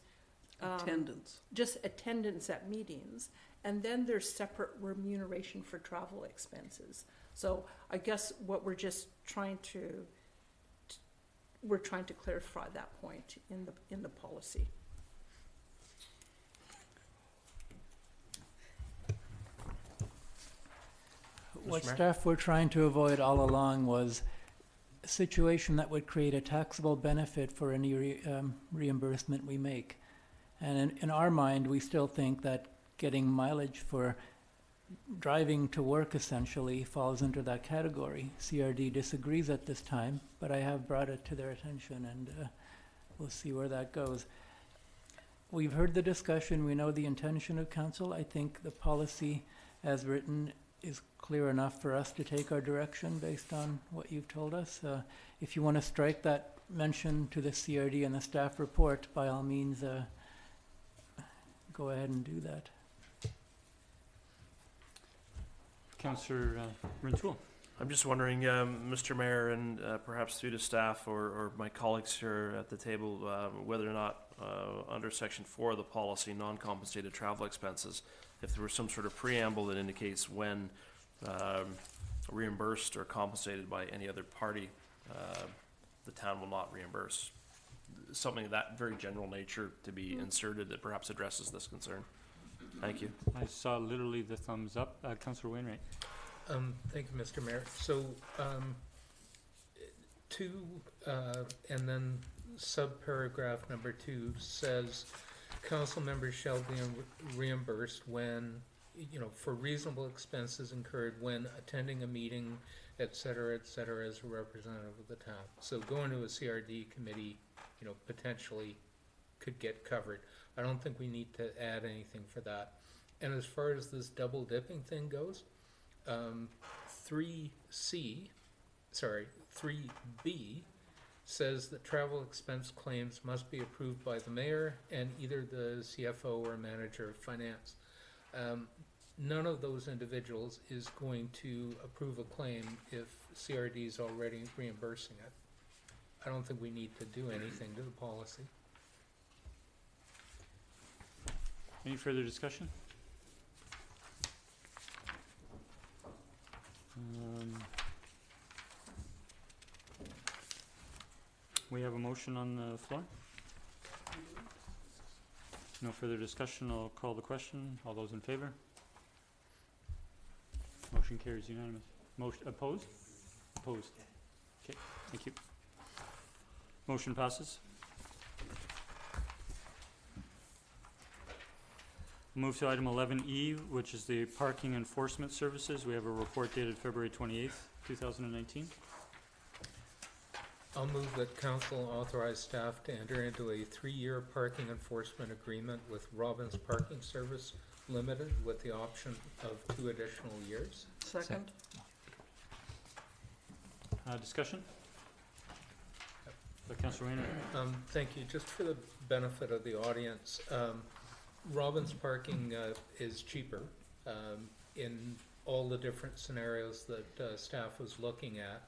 attendance, just attendance at meetings, and then there's separate remuneration for travel expenses. So I guess what we're just trying to clarify that point in the policy. What staff were trying to avoid all along was a situation that would create a taxable benefit for any reimbursement we make. And in our mind, we still think that getting mileage for driving to work essentially falls into that category. CRD disagrees at this time, but I have brought it to their attention, and we'll see where that goes. we've heard the discussion, we know the intention of council. I think the policy as written is clear enough for us to take our direction based on what you've told us. If you want to strike that mention to the CRD and the staff report, by all means, go ahead and do that. Councillor Rintoul. I'm just wondering, Mr. Mayor, and perhaps through to staff or my colleagues here at the table, whether or not under Section 4 of the policy, non-compensated travel expenses, if there was some sort of preamble that indicates when reimbursed or compensated by any other party, the town will not reimburse. Something of that very general nature to be inserted that perhaps addresses this concern. Thank you. I saw literally the thumbs up. Councillor Wainwright. Thank you, Mr. Mayor. So, and then subparagraph number 2 says, council members shall be reimbursed when, for reasonable expenses incurred when attending a meeting, et cetera, as a representative of the town. So going to a CRD committee, potentially could get covered. I don't think we need to add anything for that. And as far as this double dipping thing goes, 3B says that travel expense claims must be approved by the mayor and either the CFO or manager of finance. None of those individuals is going to approve a claim if CRD is already reimbursing it. I don't think we need to do anything to the policy. Any further discussion? We have a motion on the floor. No further discussion. I'll call the question. All those in favor? Motion carries unanimous. Motion opposed? Opposed. Okay, thank you. Motion passes. Move to item 11E, which is the parking enforcement services. We have a report dated February 28th, 2019. I'll move that council authorize staff to enter into a 3-year parking enforcement agreement with Robbins Parking Service Limited with the option of 2 additional years. Second. Discussion? Councillor Wainwright. Thank you. Just for the benefit of the audience, Robbins Parking is cheaper in all the different scenarios that staff was looking at.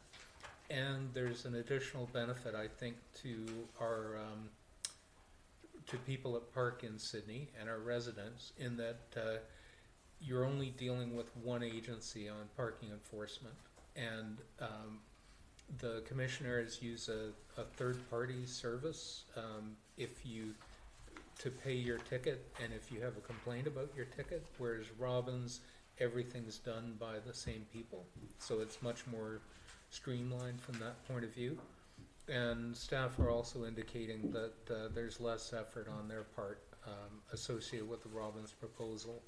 And there's an additional benefit, I think, to our to people that park in Sydney and our residents, in that you're only dealing with one agency on parking enforcement, and the commissioners use a third-party service if you to pay your ticket and if you have a complaint about your ticket, whereas Robbins, everything's done by the same people, so it's much more streamlined from that point of view. And staff are also indicating that there's less effort on their part associated with the Robbins proposal.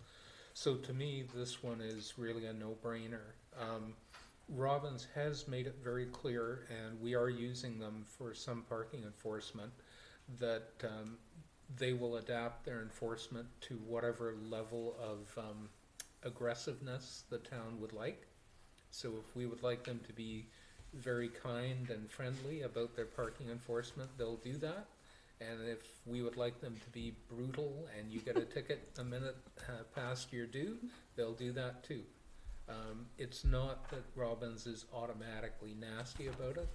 So to me, this one is really a no-brainer. Robbins has made it very clear, and we are using them for some parking enforcement, that they will adapt their enforcement to whatever level of aggressiveness the town would like. So if we would like them to be very kind and friendly about their parking enforcement, they'll do that. And if we would like them to be brutal and you get a ticket a minute past your due, they'll do that too. It's not that Robbins is automatically nasty about it.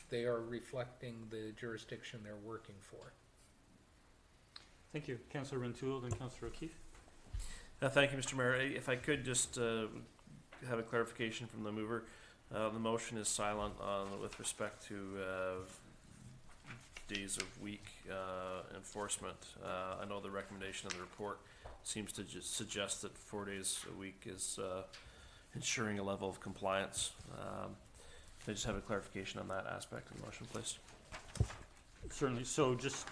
They are reflecting the jurisdiction they're working for. Thank you. Councillor Rintoul, then Councillor O'Keefe. Thank you, Mr. Mayor. If I could just have a clarification from the mover. The motion is silent with respect to days of week enforcement. I know the recommendation of the report seems to just suggest that 4 days a week is ensuring a level of compliance. Can I just have a clarification on that aspect of the motion, please? Certainly. So just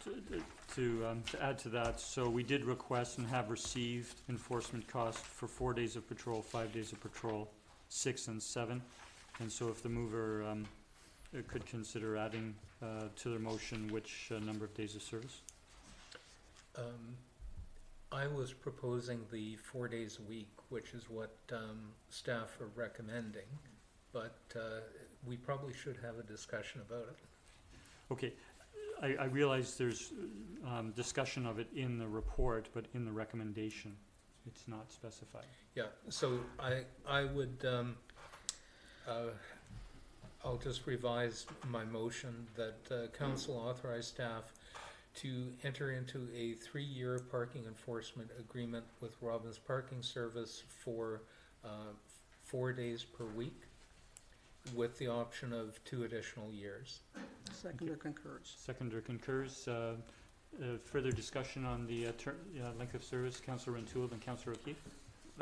to add to that, so we did request and have received enforcement costs for 4 days of patrol, 5 days of patrol, 6 and 7. And so if the mover could consider adding to their motion which number of days of service. I was proposing the 4 days a week, which is what staff are recommending, but we probably should have a discussion about it. Okay, I realize there's discussion of it in the report, but in the recommendation, it's not specified. Yeah, so I would, I'll just revise my motion that council authorize staff to enter into a 3-year parking enforcement agreement with Robbins Parking Service for 4 days per week, with the option of 2 additional years. Seconder concurs. Seconder concurs. Further discussion on the length of service, Councillor Rintoul and Councillor O'Keefe.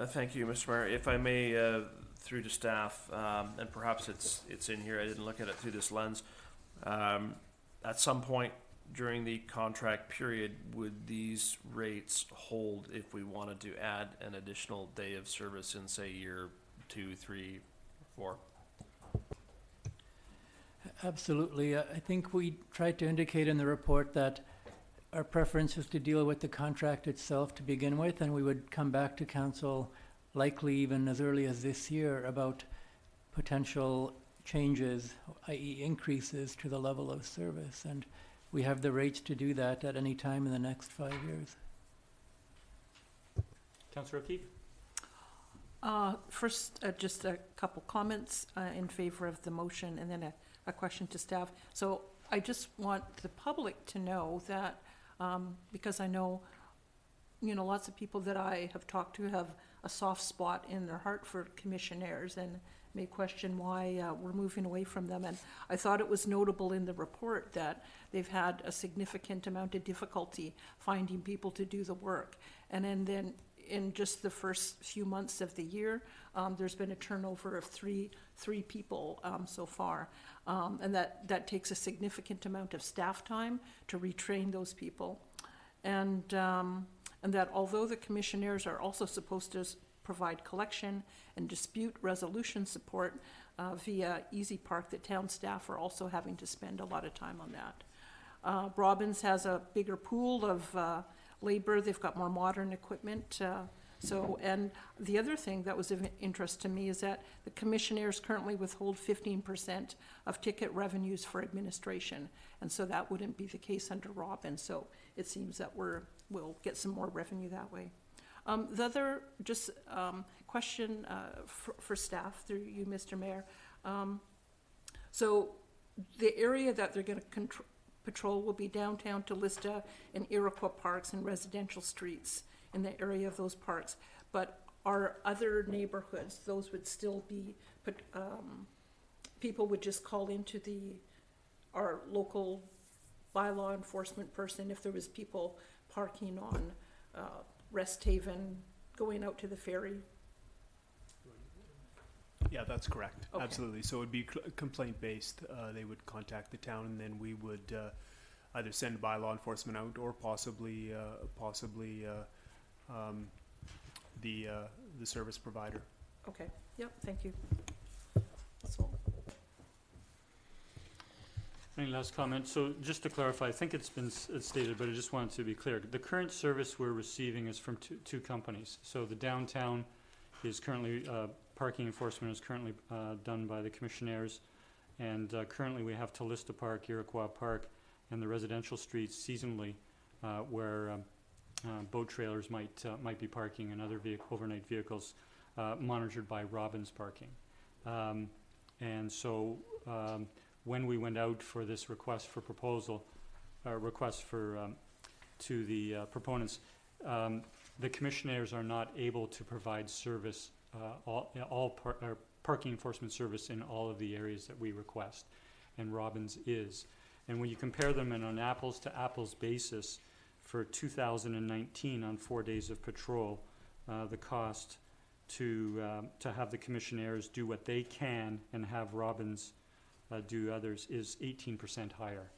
Thank you, Mr. Mayor. If I may, through to staff, and perhaps it's in here, I didn't look at it through this lens. At some point during the contract period, would these rates hold if we wanted to add an additional day of service in, say, year 2, 3, 4? Absolutely. I think we tried to indicate in the report that our preference is to deal with the contract itself to begin with, and we would come back to council likely even as early as this year about potential changes, i.e. increases to the level of service. And we have the rates to do that at any time in the next 5 years. Councillor O'Keefe. First, just a couple comments in favor of the motion, and then a question to staff. So I just want the public to know that, because I know, lots of people that I have talked to have a soft spot in their heart for commissionaires and may question why we're moving away from them. And I thought it was notable in the report that they've had a significant amount of difficulty finding people to do the work. And then in just the first few months of the year, there's been a turnover of three people so far. And that takes a significant amount of staff time to retrain those people. And that although the commissionaires are also supposed to provide collection and dispute resolution support via Easy Park, that town staff are also having to spend a lot of time on that. Robbins has a bigger pool of labor. They've got more modern equipment. And the other thing that was of interest to me is that the commissionaires currently withhold 15% of ticket revenues for administration. And so that wouldn't be the case under Robbins. So it seems that we'll get some more revenue that way. The other question for staff through you, Mr. Mayor. So the area that they're going to patrol will be downtown Tallista and Iroquois parks and residential streets in the area of those parks. But our other neighborhoods, those would still be, people would just call into our local bylaw enforcement person if there was people parking on Rest Haven, going out to the ferry. Yeah, that's correct. Okay. Absolutely. So it would be complaint-based. They would contact the town, and then we would either send by law enforcement out or possibly the service provider. Okay. Yep. Thank you. That's all. Any last comment? So just to clarify, I think it's been stated, but I just wanted to be clear. The current service we're receiving is from two companies. So the downtown is currently, parking enforcement is currently done by the commissionaires. And currently we have Tallista Park, Iroquois Park, and the residential streets seasonally where boat trailers might be parking and other overnight vehicles monitored by Robbins Parking. And so when we went out for this request for proposal, to the proponents, the commissionaires are not able to provide service, parking enforcement service in all of the areas that we request, and Robbins is. And when you compare them on an apples to apples basis for 2019 on 4 days of patrol, the cost to have the commissionaires do what they can and have Robbins do others is 18% higher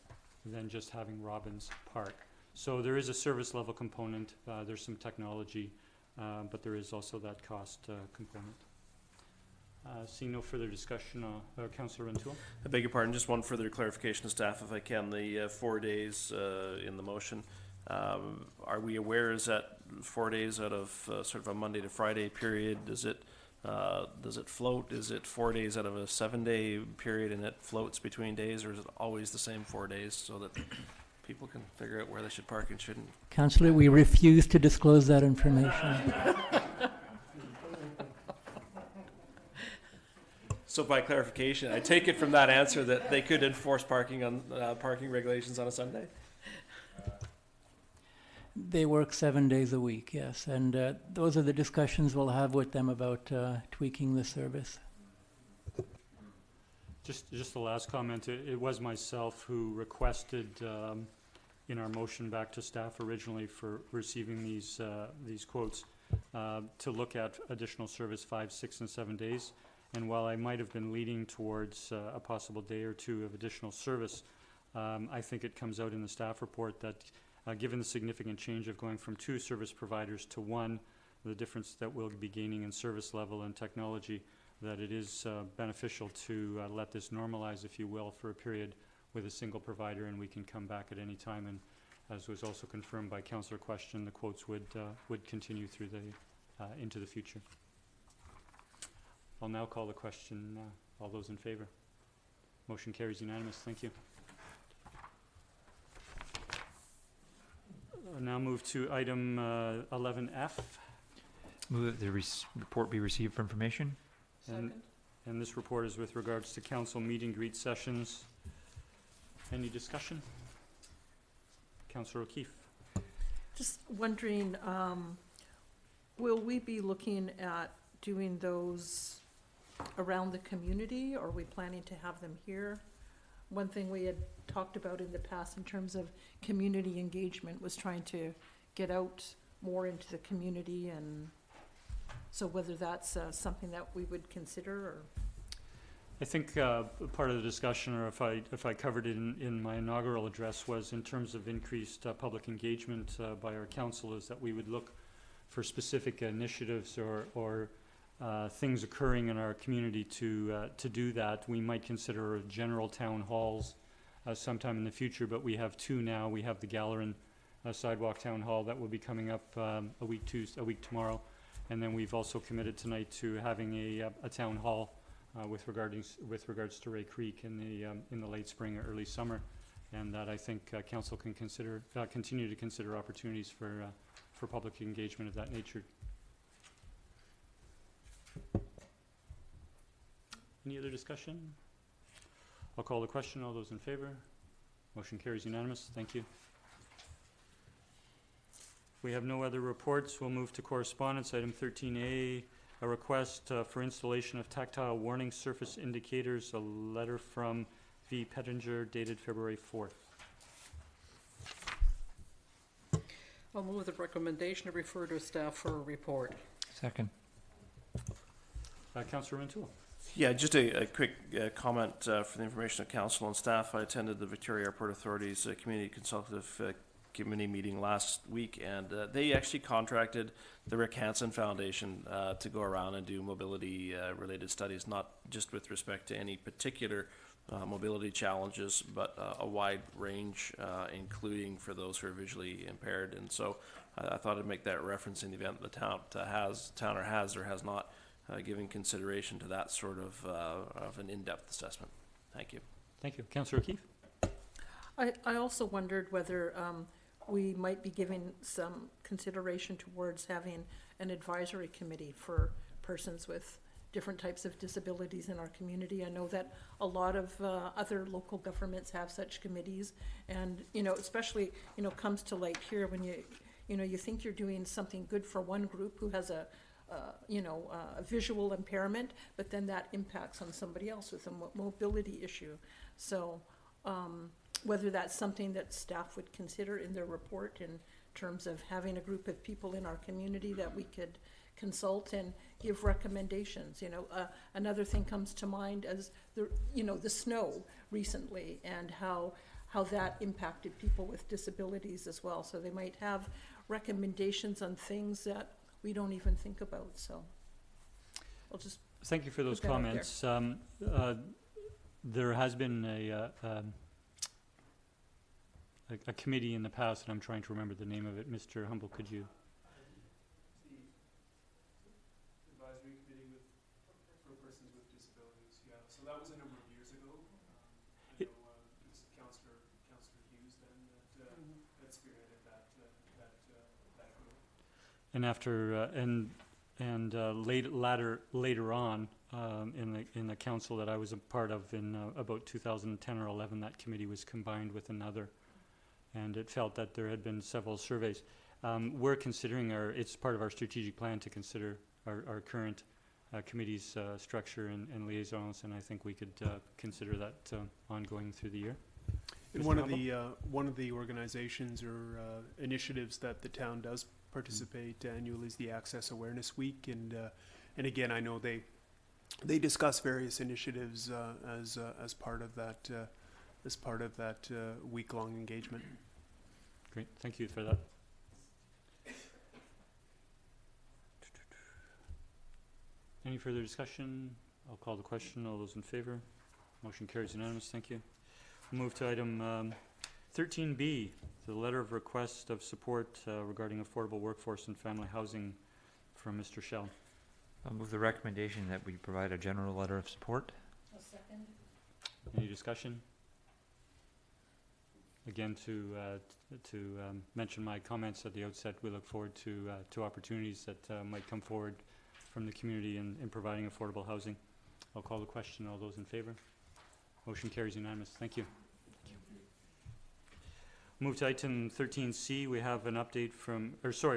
than just having Robbins Park. So there is a service level component, there's some technology, but there is also that cost component. Seeing no further discussion, Councillor Rintoul. I beg your pardon, just one further clarification to staff if I can. The 4 days in the motion, Are we aware, is that 4 days out of sort of a Monday to Friday period? Does it float? Is it 4 days out of a 7-day period and it floats between days, or is it always the same 4 days so that people can figure out where they should park and shouldn't? Councillor, we refuse to disclose that information. So by clarification, I take it from that answer that they could enforce parking regulations on a Sunday? They work 7 days a week, yes, and those are the discussions we'll have with them about tweaking the service. Just the last comment, it was myself who requested in our motion back to staff originally for receiving these quotes to look at additional service 5, 6, and 7 days. And while I might have been leading towards a possible day or two of additional service, I think it comes out in the staff report that given the significant change of going from 2 service providers to 1, the difference that we'll be gaining in service level and technology, that it is beneficial to let this normalize, if you will, for a period with a single provider, and we can come back at any time. And as was also confirmed by Councillor Question, the quotes would continue through into the future. I'll now call the question. All those in favour? Motion carries unanimous. Thank you. I'll now move to item 11F. Move that the report be received for information. And this report is with regards to council meet and greet sessions. Any discussion? Councillor O'Keefe. Just wondering, will we be looking at doing those around the community, or are we planning to have them here? One thing we had talked about in the past in terms of community engagement was trying to get out more into the community, and so whether that's something that we would consider, or? I think part of the discussion, or if I covered it in my inaugural address, was in terms of increased public engagement by our council, is that we would look for specific initiatives or things occurring in our community to do that. We might consider general town halls sometime in the future, but we have 2 now. We have the Gallerin Sidewalk Town Hall that will be coming up a week tomorrow, and then we've also committed tonight to having a town hall with regards to Ray Creek in the late spring or early summer, and that I think council can continue to consider opportunities for public engagement of that nature. Any other discussion? I'll call the question. All those in favour? Motion carries unanimous. Thank you. We have no other reports. We'll move to correspondence. Item 13A, a request for installation of tactile warning surface indicators, a letter from V. Pettinger dated February 4th. I'll move the recommendation to refer to staff for a report. Second. Councillor Rintoul. Yeah, just a quick comment for the information of council and staff. I attended the Victoria Airport Authority's Community Consultative Committee meeting last week, and they actually contracted the Rick Hansen Foundation to go around and do mobility related studies, not just with respect to any particular mobility challenges, but a wide range, including for those who are visually impaired. And so I thought I'd make that reference in the event the town has not giving consideration to that sort of an in-depth assessment. Thank you. Thank you. Councillor O'Keefe. I also wondered whether we might be giving some consideration towards having an advisory committee for persons with different types of disabilities in our community. I know that a lot of other local governments have such committees, and especially comes to light here when you think you're doing something good for one group who has a visual impairment, but then that impacts on somebody else with a mobility issue. So whether that's something that staff would consider in their report in terms of having a group of people in our community that we could consult and give recommendations. Another thing comes to mind as the snow recently, and how that impacted people with disabilities as well. So they might have recommendations on things that we don't even think about. So I'll just thank you for those comments. There has been a committee in the past, and I'm trying to remember the name of it. Mr. Humble, could you? Advisory committee for persons with disabilities, yeah. So that was a number of years ago. I know it was Councillor Hughes then that spearheaded that group. And after later on in the council that I was a part of in about 2010 or 11, that committee was combined with another, and it felt that there had been several surveys. We're considering it's part of our strategic plan to consider our current committee's structure and liaisons, and I think we could consider that ongoing through the year. And one of the organizations or initiatives that the town does participate annually is the Access Awareness Week, and again, I know they discuss various initiatives as part of that week-long engagement. Great, thank you for that. Any further discussion? I'll call the question. All those in favor? Motion carries unanimous. Thank you. We'll move to item 13B, the letter of request of support regarding affordable workforce and family housing from Mr. Shell. I'll move the recommendation that we provide a general letter of support. A second. Any discussion? Again, to mention my comments at the outset, we look forward to opportunities that might come forward from the community in providing affordable housing. I'll call the question. All those in favor? Motion carries unanimous. Thank you. Move to item 13C. We have an update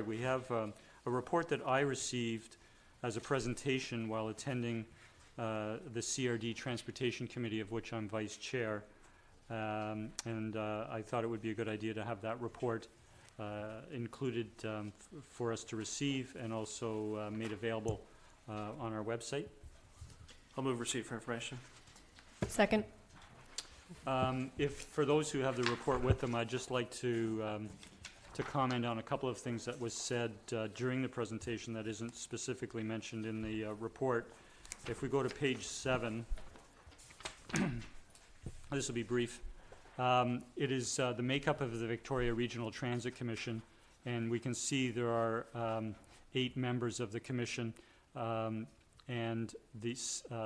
we have a report that I received as a presentation while attending the CRD Transportation Committee, of which I'm vice chair. And I thought it would be a good idea to have that report included for us to receive and also made available on our website. I'll move receipt for information. Second. If for those who have the report with them, I'd just like to comment on a couple of things that was said during the presentation that isn't specifically mentioned in the report. If we go to page 7, this will be brief. It is the makeup of the Victoria Regional Transit Commission, and we can see there are 8 members of the commission, and the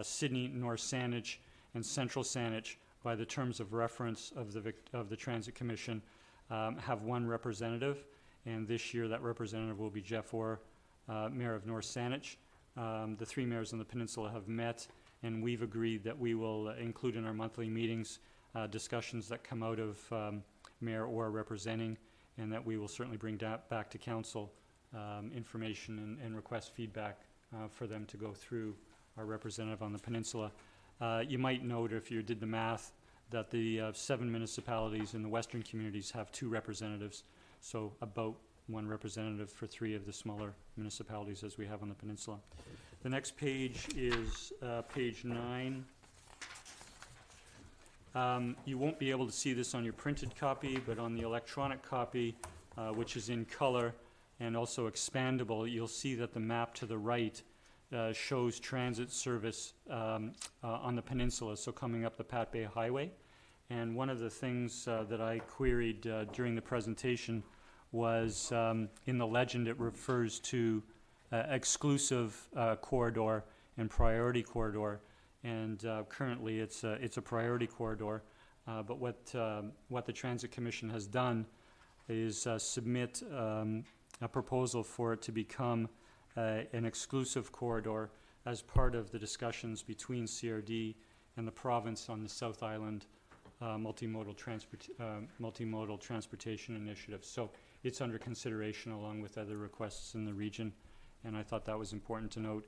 Sydney, North Saanich, and Central Saanich, by the terms of reference of the Transit Commission, have 1 representative, and this year that representative will be Jeff Orr, Mayor of North Saanich. The 3 mayors on the peninsula have met, and we've agreed that we will include in our monthly meetings discussions that come out of Mayor Orr representing, and that we will certainly bring back to council information and request feedback for them to go through our representative on the peninsula. You might note, if you did the math, that the 7 municipalities in the western communities have 2 representatives, so about 1 representative for 3 of the smaller municipalities as we have on the peninsula. The next page is page 9. You won't be able to see this on your printed copy, but on the electronic copy, which is in color and also expandable, you'll see that the map to the right shows transit service on the peninsula, so coming up the Pat Bay Highway. And one of the things that I queried during the presentation was in the legend it refers to exclusive corridor and priority corridor, and currently it's a priority corridor. But what the Transit Commission has done is submit a proposal for it to become an exclusive corridor as part of the discussions between CRD and the province on the South Island multimodal transportation initiative. So it's under consideration along with other requests in the region, and I thought that was important to note.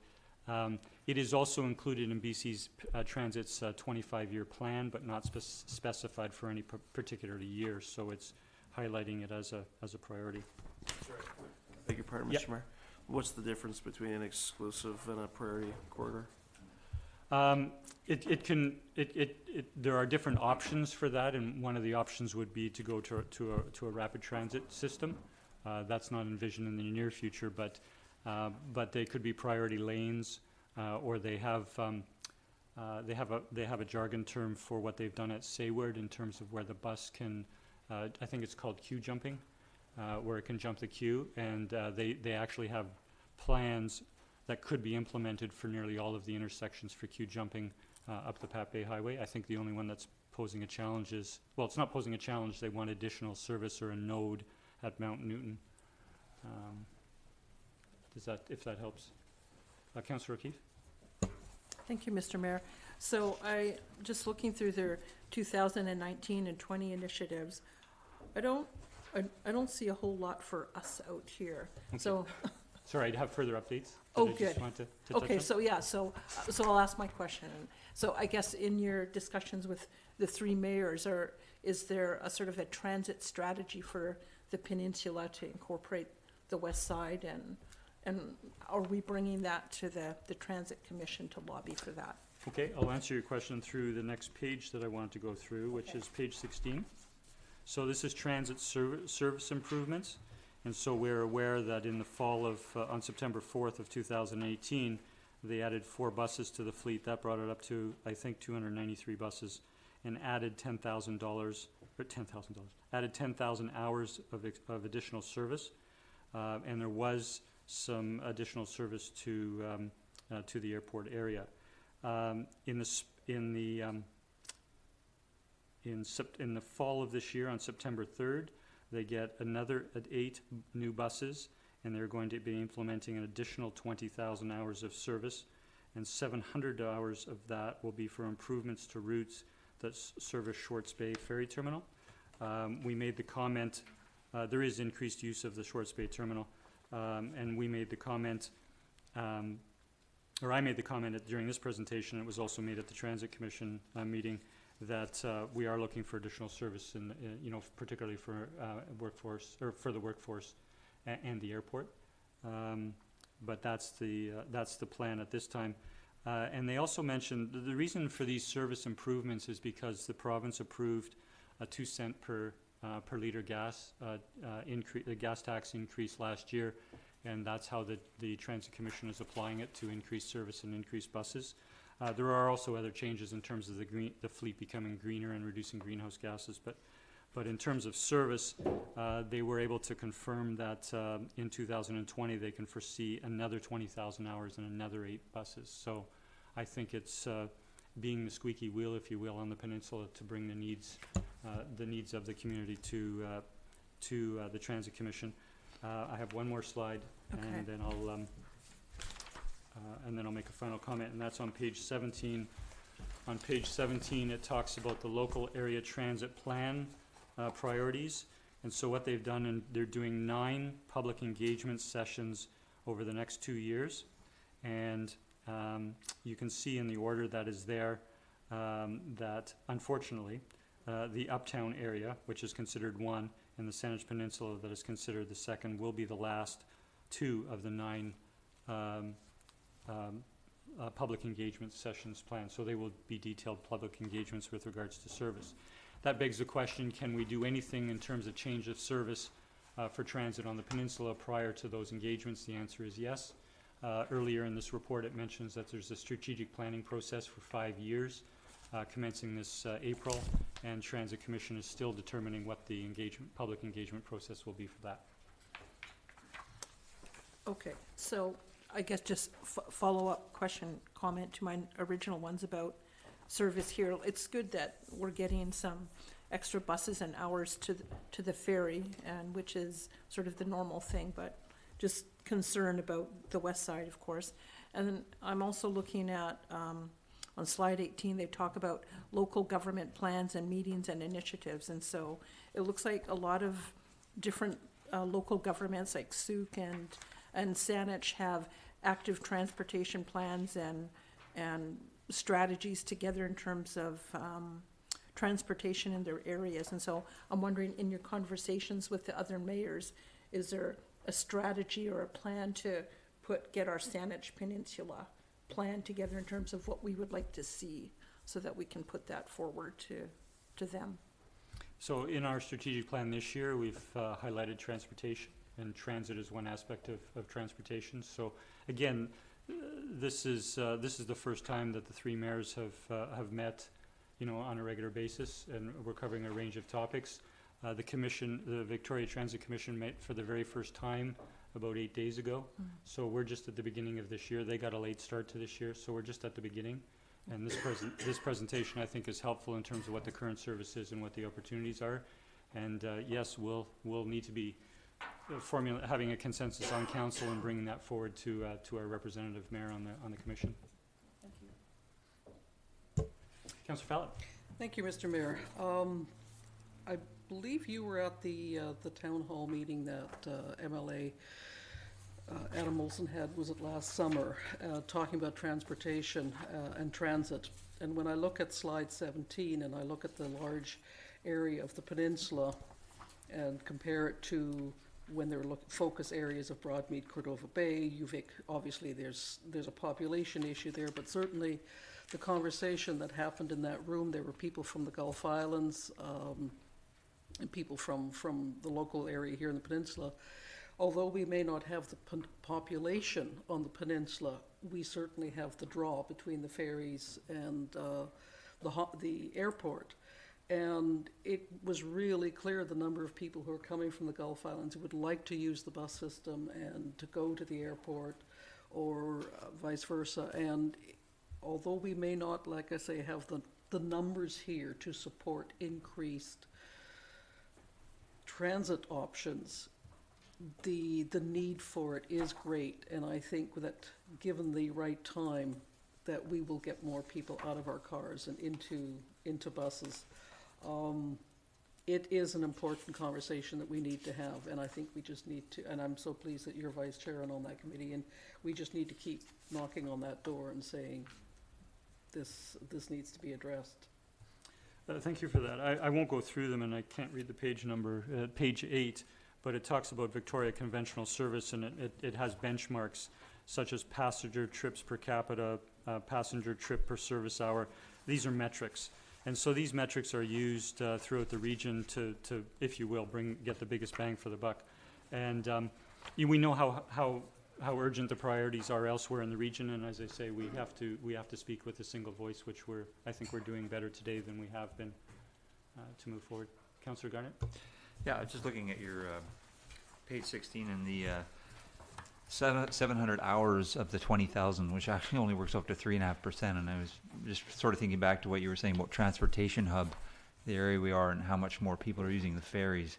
It is also included in BC's Transit's 25-year plan, but not specified for any particular year, so it's highlighting it as a priority. Sorry. Beg your pardon, Mr. Mayor. What's the difference between an exclusive and a priority corridor? There are different options for that, and one of the options would be to go to a rapid transit system. That's not envisioned in the near future, but they could be priority lanes, or they have a jargon term for what they've done at Sayward in terms of where the bus can I think it's called queue jumping, where it can jump the queue, and they actually have plans that could be implemented for nearly all of the intersections for queue jumping up the Pat Bay Highway. I think the only one that's posing a challenge is, well, it's not posing a challenge, they want additional service or a node at Mount Newton. If that helps. Councillor O'Keefe? Thank you, Mr. Mayor. So just looking through their 2019 and 20 initiatives, I don't see a whole lot for us out here. Okay. So, sorry, I'd have further updates. Oh, I just good. want to touch okay, on. so yeah, so I'll ask my question. So I guess in your discussions with the three mayors, is there a sort of a transit strategy for the peninsula to incorporate the west side, and are we bringing that to the Transit Commission to lobby for that? Okay, I'll answer your question through the next page that I wanted to go through, which is page 16. So this is transit service improvements. And so we're aware that in the fall of, on September 4th of 2018, they added 4 buses to the fleet. That brought it up to, I think, 293 buses, and added $10,000, added 10,000 hours of additional service. And there was some additional service to the airport area. In the fall of this year, on September 3rd, they get another 8 new buses, and they're going to be implementing an additional 20,000 hours of service, and 700 hours of that will be for improvements to routes that service Shorts Bay Ferry Terminal. We made the comment, there is increased use of the Shorts Bay Terminal, and we made the comment, or I made the comment during this presentation, it was also made at the Transit Commission meeting, that we are looking for additional service, particularly for workforce, or for the workforce and the airport. But that's the plan at this time. And they also mentioned the reason for these service improvements is because the province approved a 2-cent per liter gas the gas tax increase last year, and that's how the Transit Commission is applying it to increase service and increase buses. There are also other changes in terms of the fleet becoming greener and reducing greenhouse gases, but in terms of service, they were able to confirm that in 2020 they can foresee another 20,000 hours and another 8 buses. So I think it's being the squeaky wheel, if you will, on the peninsula to bring the needs of the community to the Transit Commission. I have one more slide, Okay. and then I'll make a final comment, and that's on page 17. On page 17, it talks about the local area transit plan priorities. And so what they've done, and they're doing 9 public engagement sessions over the next 2 years. And you can see in the order that is there that, unfortunately, the uptown area, which is considered 1, and the Saanich Peninsula, that is considered the 2nd, will be the last 2 of the 9 public engagement sessions planned. So they will be detailed public engagements with regards to service. That begs the question, can we do anything in terms of change of service for transit on the peninsula prior to those engagements? The answer is yes. Earlier in this report, it mentions that there's a strategic planning process for 5 years, commencing this April, and Transit Commission is still determining what the public engagement process will be for that. Okay, so I guess just follow-up comment to my original ones about service here. It's good that we're getting some extra buses and hours to the ferry, and which is sort of the normal thing, but just concerned about the west side, of course. And then I'm also looking at, on slide 18, they talk about local government plans and meetings and initiatives. And so it looks like a lot of different local governments like Souk and Saanich have active transportation plans and strategies together in terms of transportation in their areas. And so I'm wondering, in your conversations with the other mayors, is there a strategy or a plan to get our Saanich Peninsula plan together in terms of what we would like to see, so that we can put that forward to them? So in our strategic plan this year, we've highlighted transportation, and transit is one aspect of transportation. So again, this is the first time that the 3 mayors have met, on a regular basis, and we're covering a range of topics. The commission, the Victoria Transit Commission, met for the very first time about 8 days ago. So we're just at the beginning of this year. They got a late start to this year, so we're just at the beginning. And this presentation, I think, is helpful in terms of what the current service is and what the opportunities are. And yes, we'll need to be having a consensus on council and bringing that forward to our representative mayor on the commission. Thank you. Councillor Fallon. Thank you, Mr. Mayor. I believe you were at the town hall meeting that MLA Adam Olson had, was it last summer, talking about transportation and transit. And when I look at slide 17 and I look at the large area of the peninsula and compare it to when there were focus areas of Broadmead, Cordova Bay, UVic, obviously there's a population issue there, but certainly the conversation that happened in that room, there were people from the Gulf Islands and people from the local area here in the peninsula. Although we may not have the population on the peninsula, we certainly have the draw between the ferries and the airport. And it was really clear the number of people who are coming from the Gulf Islands who would like to use the bus system and to go to the airport or vice versa. And although we may not, like I say, have the numbers here to support increased transit options, the need for it is great, and I think that given the right time, that we will get more people out of our cars and into buses. It is an important conversation that we need to have, and I think we just need to, and I'm so pleased that you're vice chair and on that committee, and we just need to keep knocking on that door and saying this needs to be addressed. Thank you for that. I won't go through them, and I can't read the page number, page 8, but it talks about Victoria Conventional Service, and it has benchmarks such as passenger trips per capita, passenger trip per service hour. These are metrics. And so these metrics are used throughout the region to, if you will, get the biggest bang for the buck. And we know how urgent the priorities are elsewhere in the region, and as I say, we have to speak with a single voice, which I think we're doing better today than we have been to move forward. Councillor Garnett? Yeah, I was just looking at your page 16 and the 700 hours of the 20,000, which actually only works up to 3.5%. And I was just sort of thinking back to what you were saying about transportation hub, the area we are, and how much more people are using the ferries,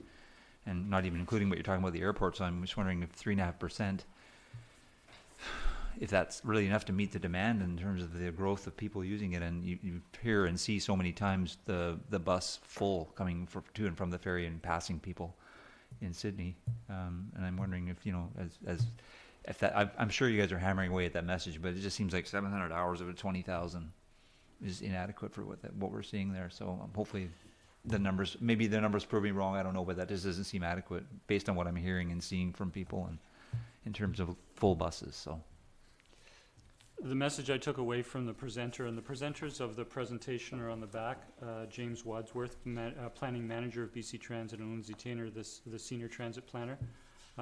and not even including what you're talking about the airport. So I'm just wondering if 3.5%, if that's really enough to meet the demand in terms of the growth of people using it. And you hear and see so many times the bus full coming to and from the ferry and passing people in Sydney. And I'm wondering if, if that, I'm sure you guys are hammering away at that message, but it just seems like 700 hours of a 20,000 is inadequate for what we're seeing there. So hopefully maybe the numbers prove me wrong, I don't know, but that just doesn't seem adequate based on what I'm hearing and seeing from people and in terms of full buses. So the message I took away from the presenter, and the presenters of the presentation are on the back, James Wadsworth, planning manager of BC Transit, and Lindsay Tainer, the senior transit planner.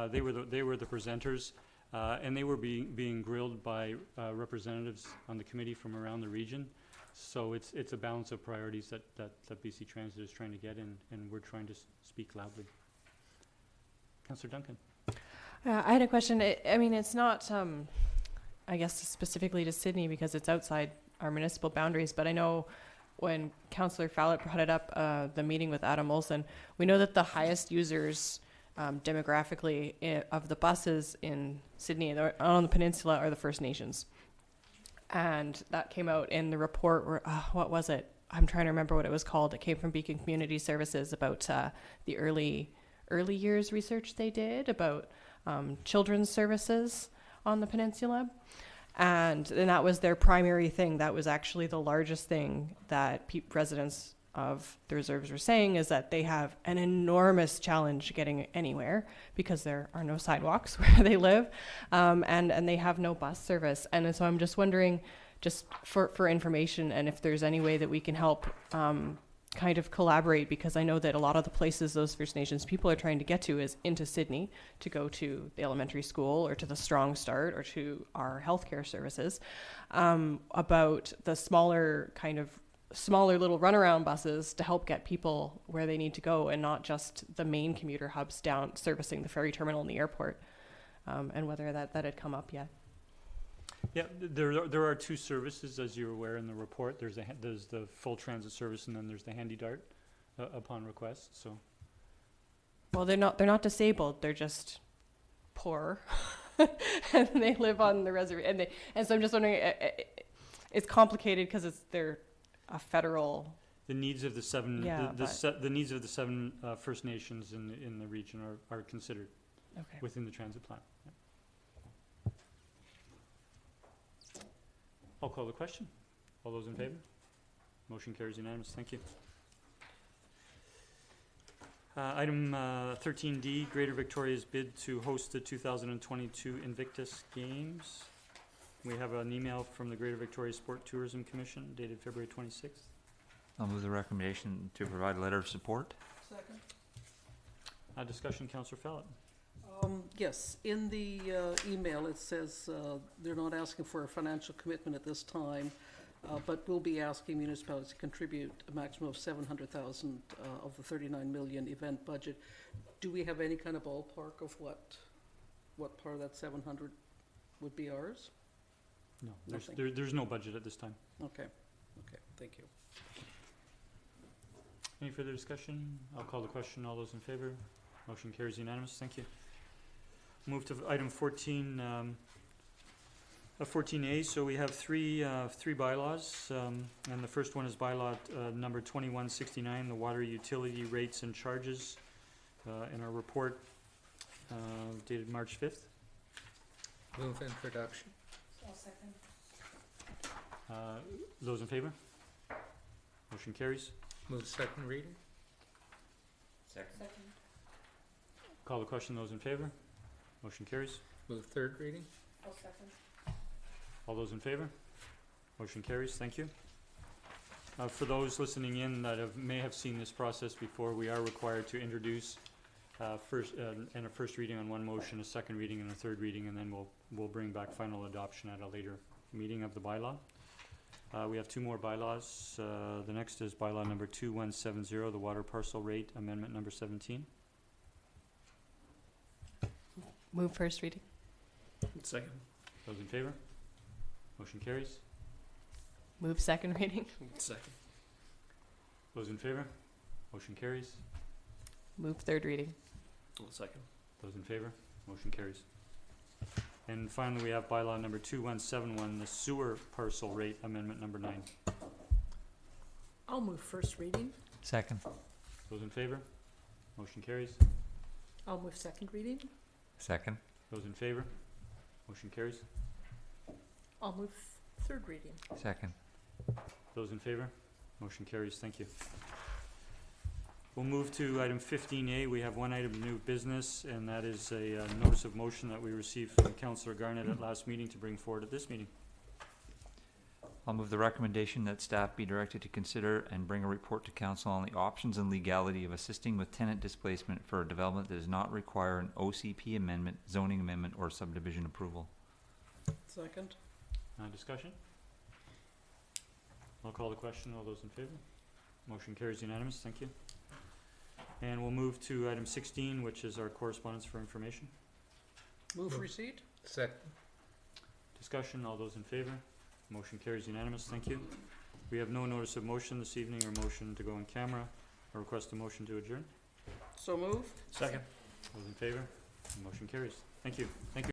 They were the presenters, and they were being grilled by representatives on the committee from around the region. So it's a balance of priorities that BC Transit is trying to get, and we're trying to speak loudly. Councillor Duncan. I had a question. It's not, I guess, specifically to Sydney because it's outside our municipal boundaries, but I know when Councillor Fallett brought it up, the meeting with Adam Olson, we know that the highest users demographically of the buses in Sydney and on the peninsula are the First Nations. And that came out in the report where, what was it? I'm trying to remember what it was called. It came from Beacon Community Services about the early years research they did about children's services on the peninsula. And that was their primary thing. That was actually the largest thing that residents of the reserves were saying, is that they have an enormous challenge getting anywhere because there are no sidewalks where they live, and they have no bus service. And so I'm just wondering, just for information, and if there's any way that we can help kind of collaborate, because I know that a lot of the places those First Nations people are trying to get to is into Sydney to go to the elementary school or to the Strong Start or to our healthcare services, about the smaller kind of smaller little runaround buses to help get people where they need to go, and not just the main commuter hubs down servicing the ferry terminal and the airport, and whether that had come up yet. Yeah, there are two services, as you're aware in the report. There's the full transit service, and then there's the Handy Dart upon request. So, well, they're not disabled. They're just poor, and they live on the reservation. And so I'm just wondering, it's complicated because they're a federal. The needs of the seven, Yeah, the needs of the seven First Nations in the region are considered within the transit plan. Yeah. I'll call the question. All those in favor? Motion carries unanimous. Thank you. Item 13D, Greater Victoria's bid to host the 2022 Invictus Games. We have an email from the Greater Victoria Sport Tourism Commission dated February 26th. I'll move the recommendation to provide a letter of support. Second. Discussion, Councillor Fallon. Yes, in the email it says they're not asking for a financial commitment at this time, but will be asking municipalities to contribute a maximum of $700,000 of the $39 million event budget. Do we have any kind of ballpark of what part of that 700 would be ours? No, there's no budget at this time. Okay, thank you. Any further discussion? I'll call the question. All those in favor? Motion carries unanimous. Thank you. Move to item 14, 14A. So we have three bylaws, and the first one is bylaw number 2169, the water utility rates and charges, in our report dated March 5th. Move introduction. I'll second. Those in favor? Motion carries. Move second reading. Second. Call the question. Those in favor? Motion carries. Move third reading. I'll second. All those in favor? Motion carries. Thank you. For those listening in that may have seen this process before, we are required to introduce first and a first reading on one motion, a second reading and a third reading, and then we'll bring back final adoption at a later meeting of the bylaw. We have two more bylaws. The next is bylaw number 2170, the water parcel rate amendment number 17. Move first reading. Second. Those in favor? Motion carries. Move second reading. Second. Those in favor? Motion carries. Move third reading. Second. Those in favor? Motion carries. And finally, we have bylaw number 2171, the sewer parcel rate amendment number 9. I'll move first reading. Second. Those in favor? Motion carries. I'll move second reading. Second. Those in favor? Motion carries. I'll move third reading. Second. Those in favor? Motion carries. Thank you. We'll move to item 15A. We have one item of new business, and that is a notice of motion that we received from Councillor Garnett at last meeting to bring forward at this meeting. I'll move the recommendation that staff be directed to consider and bring a report to council on the options and legality of assisting with tenant displacement for a development that does not require an OCP amendment, zoning amendment, or subdivision approval. Second. Discussion? I'll call the question. All those in favor? Motion carries unanimous. Thank you. And we'll move to item 16, which is our correspondence for information. Move receipt. Second. Discussion. All those in favor? Motion carries unanimous. Thank you. We have no notice of motion this evening or motion to go on camera. I request a motion to adjourn. So moved. Second. Those in favor? Motion carries. Thank you. Thank you.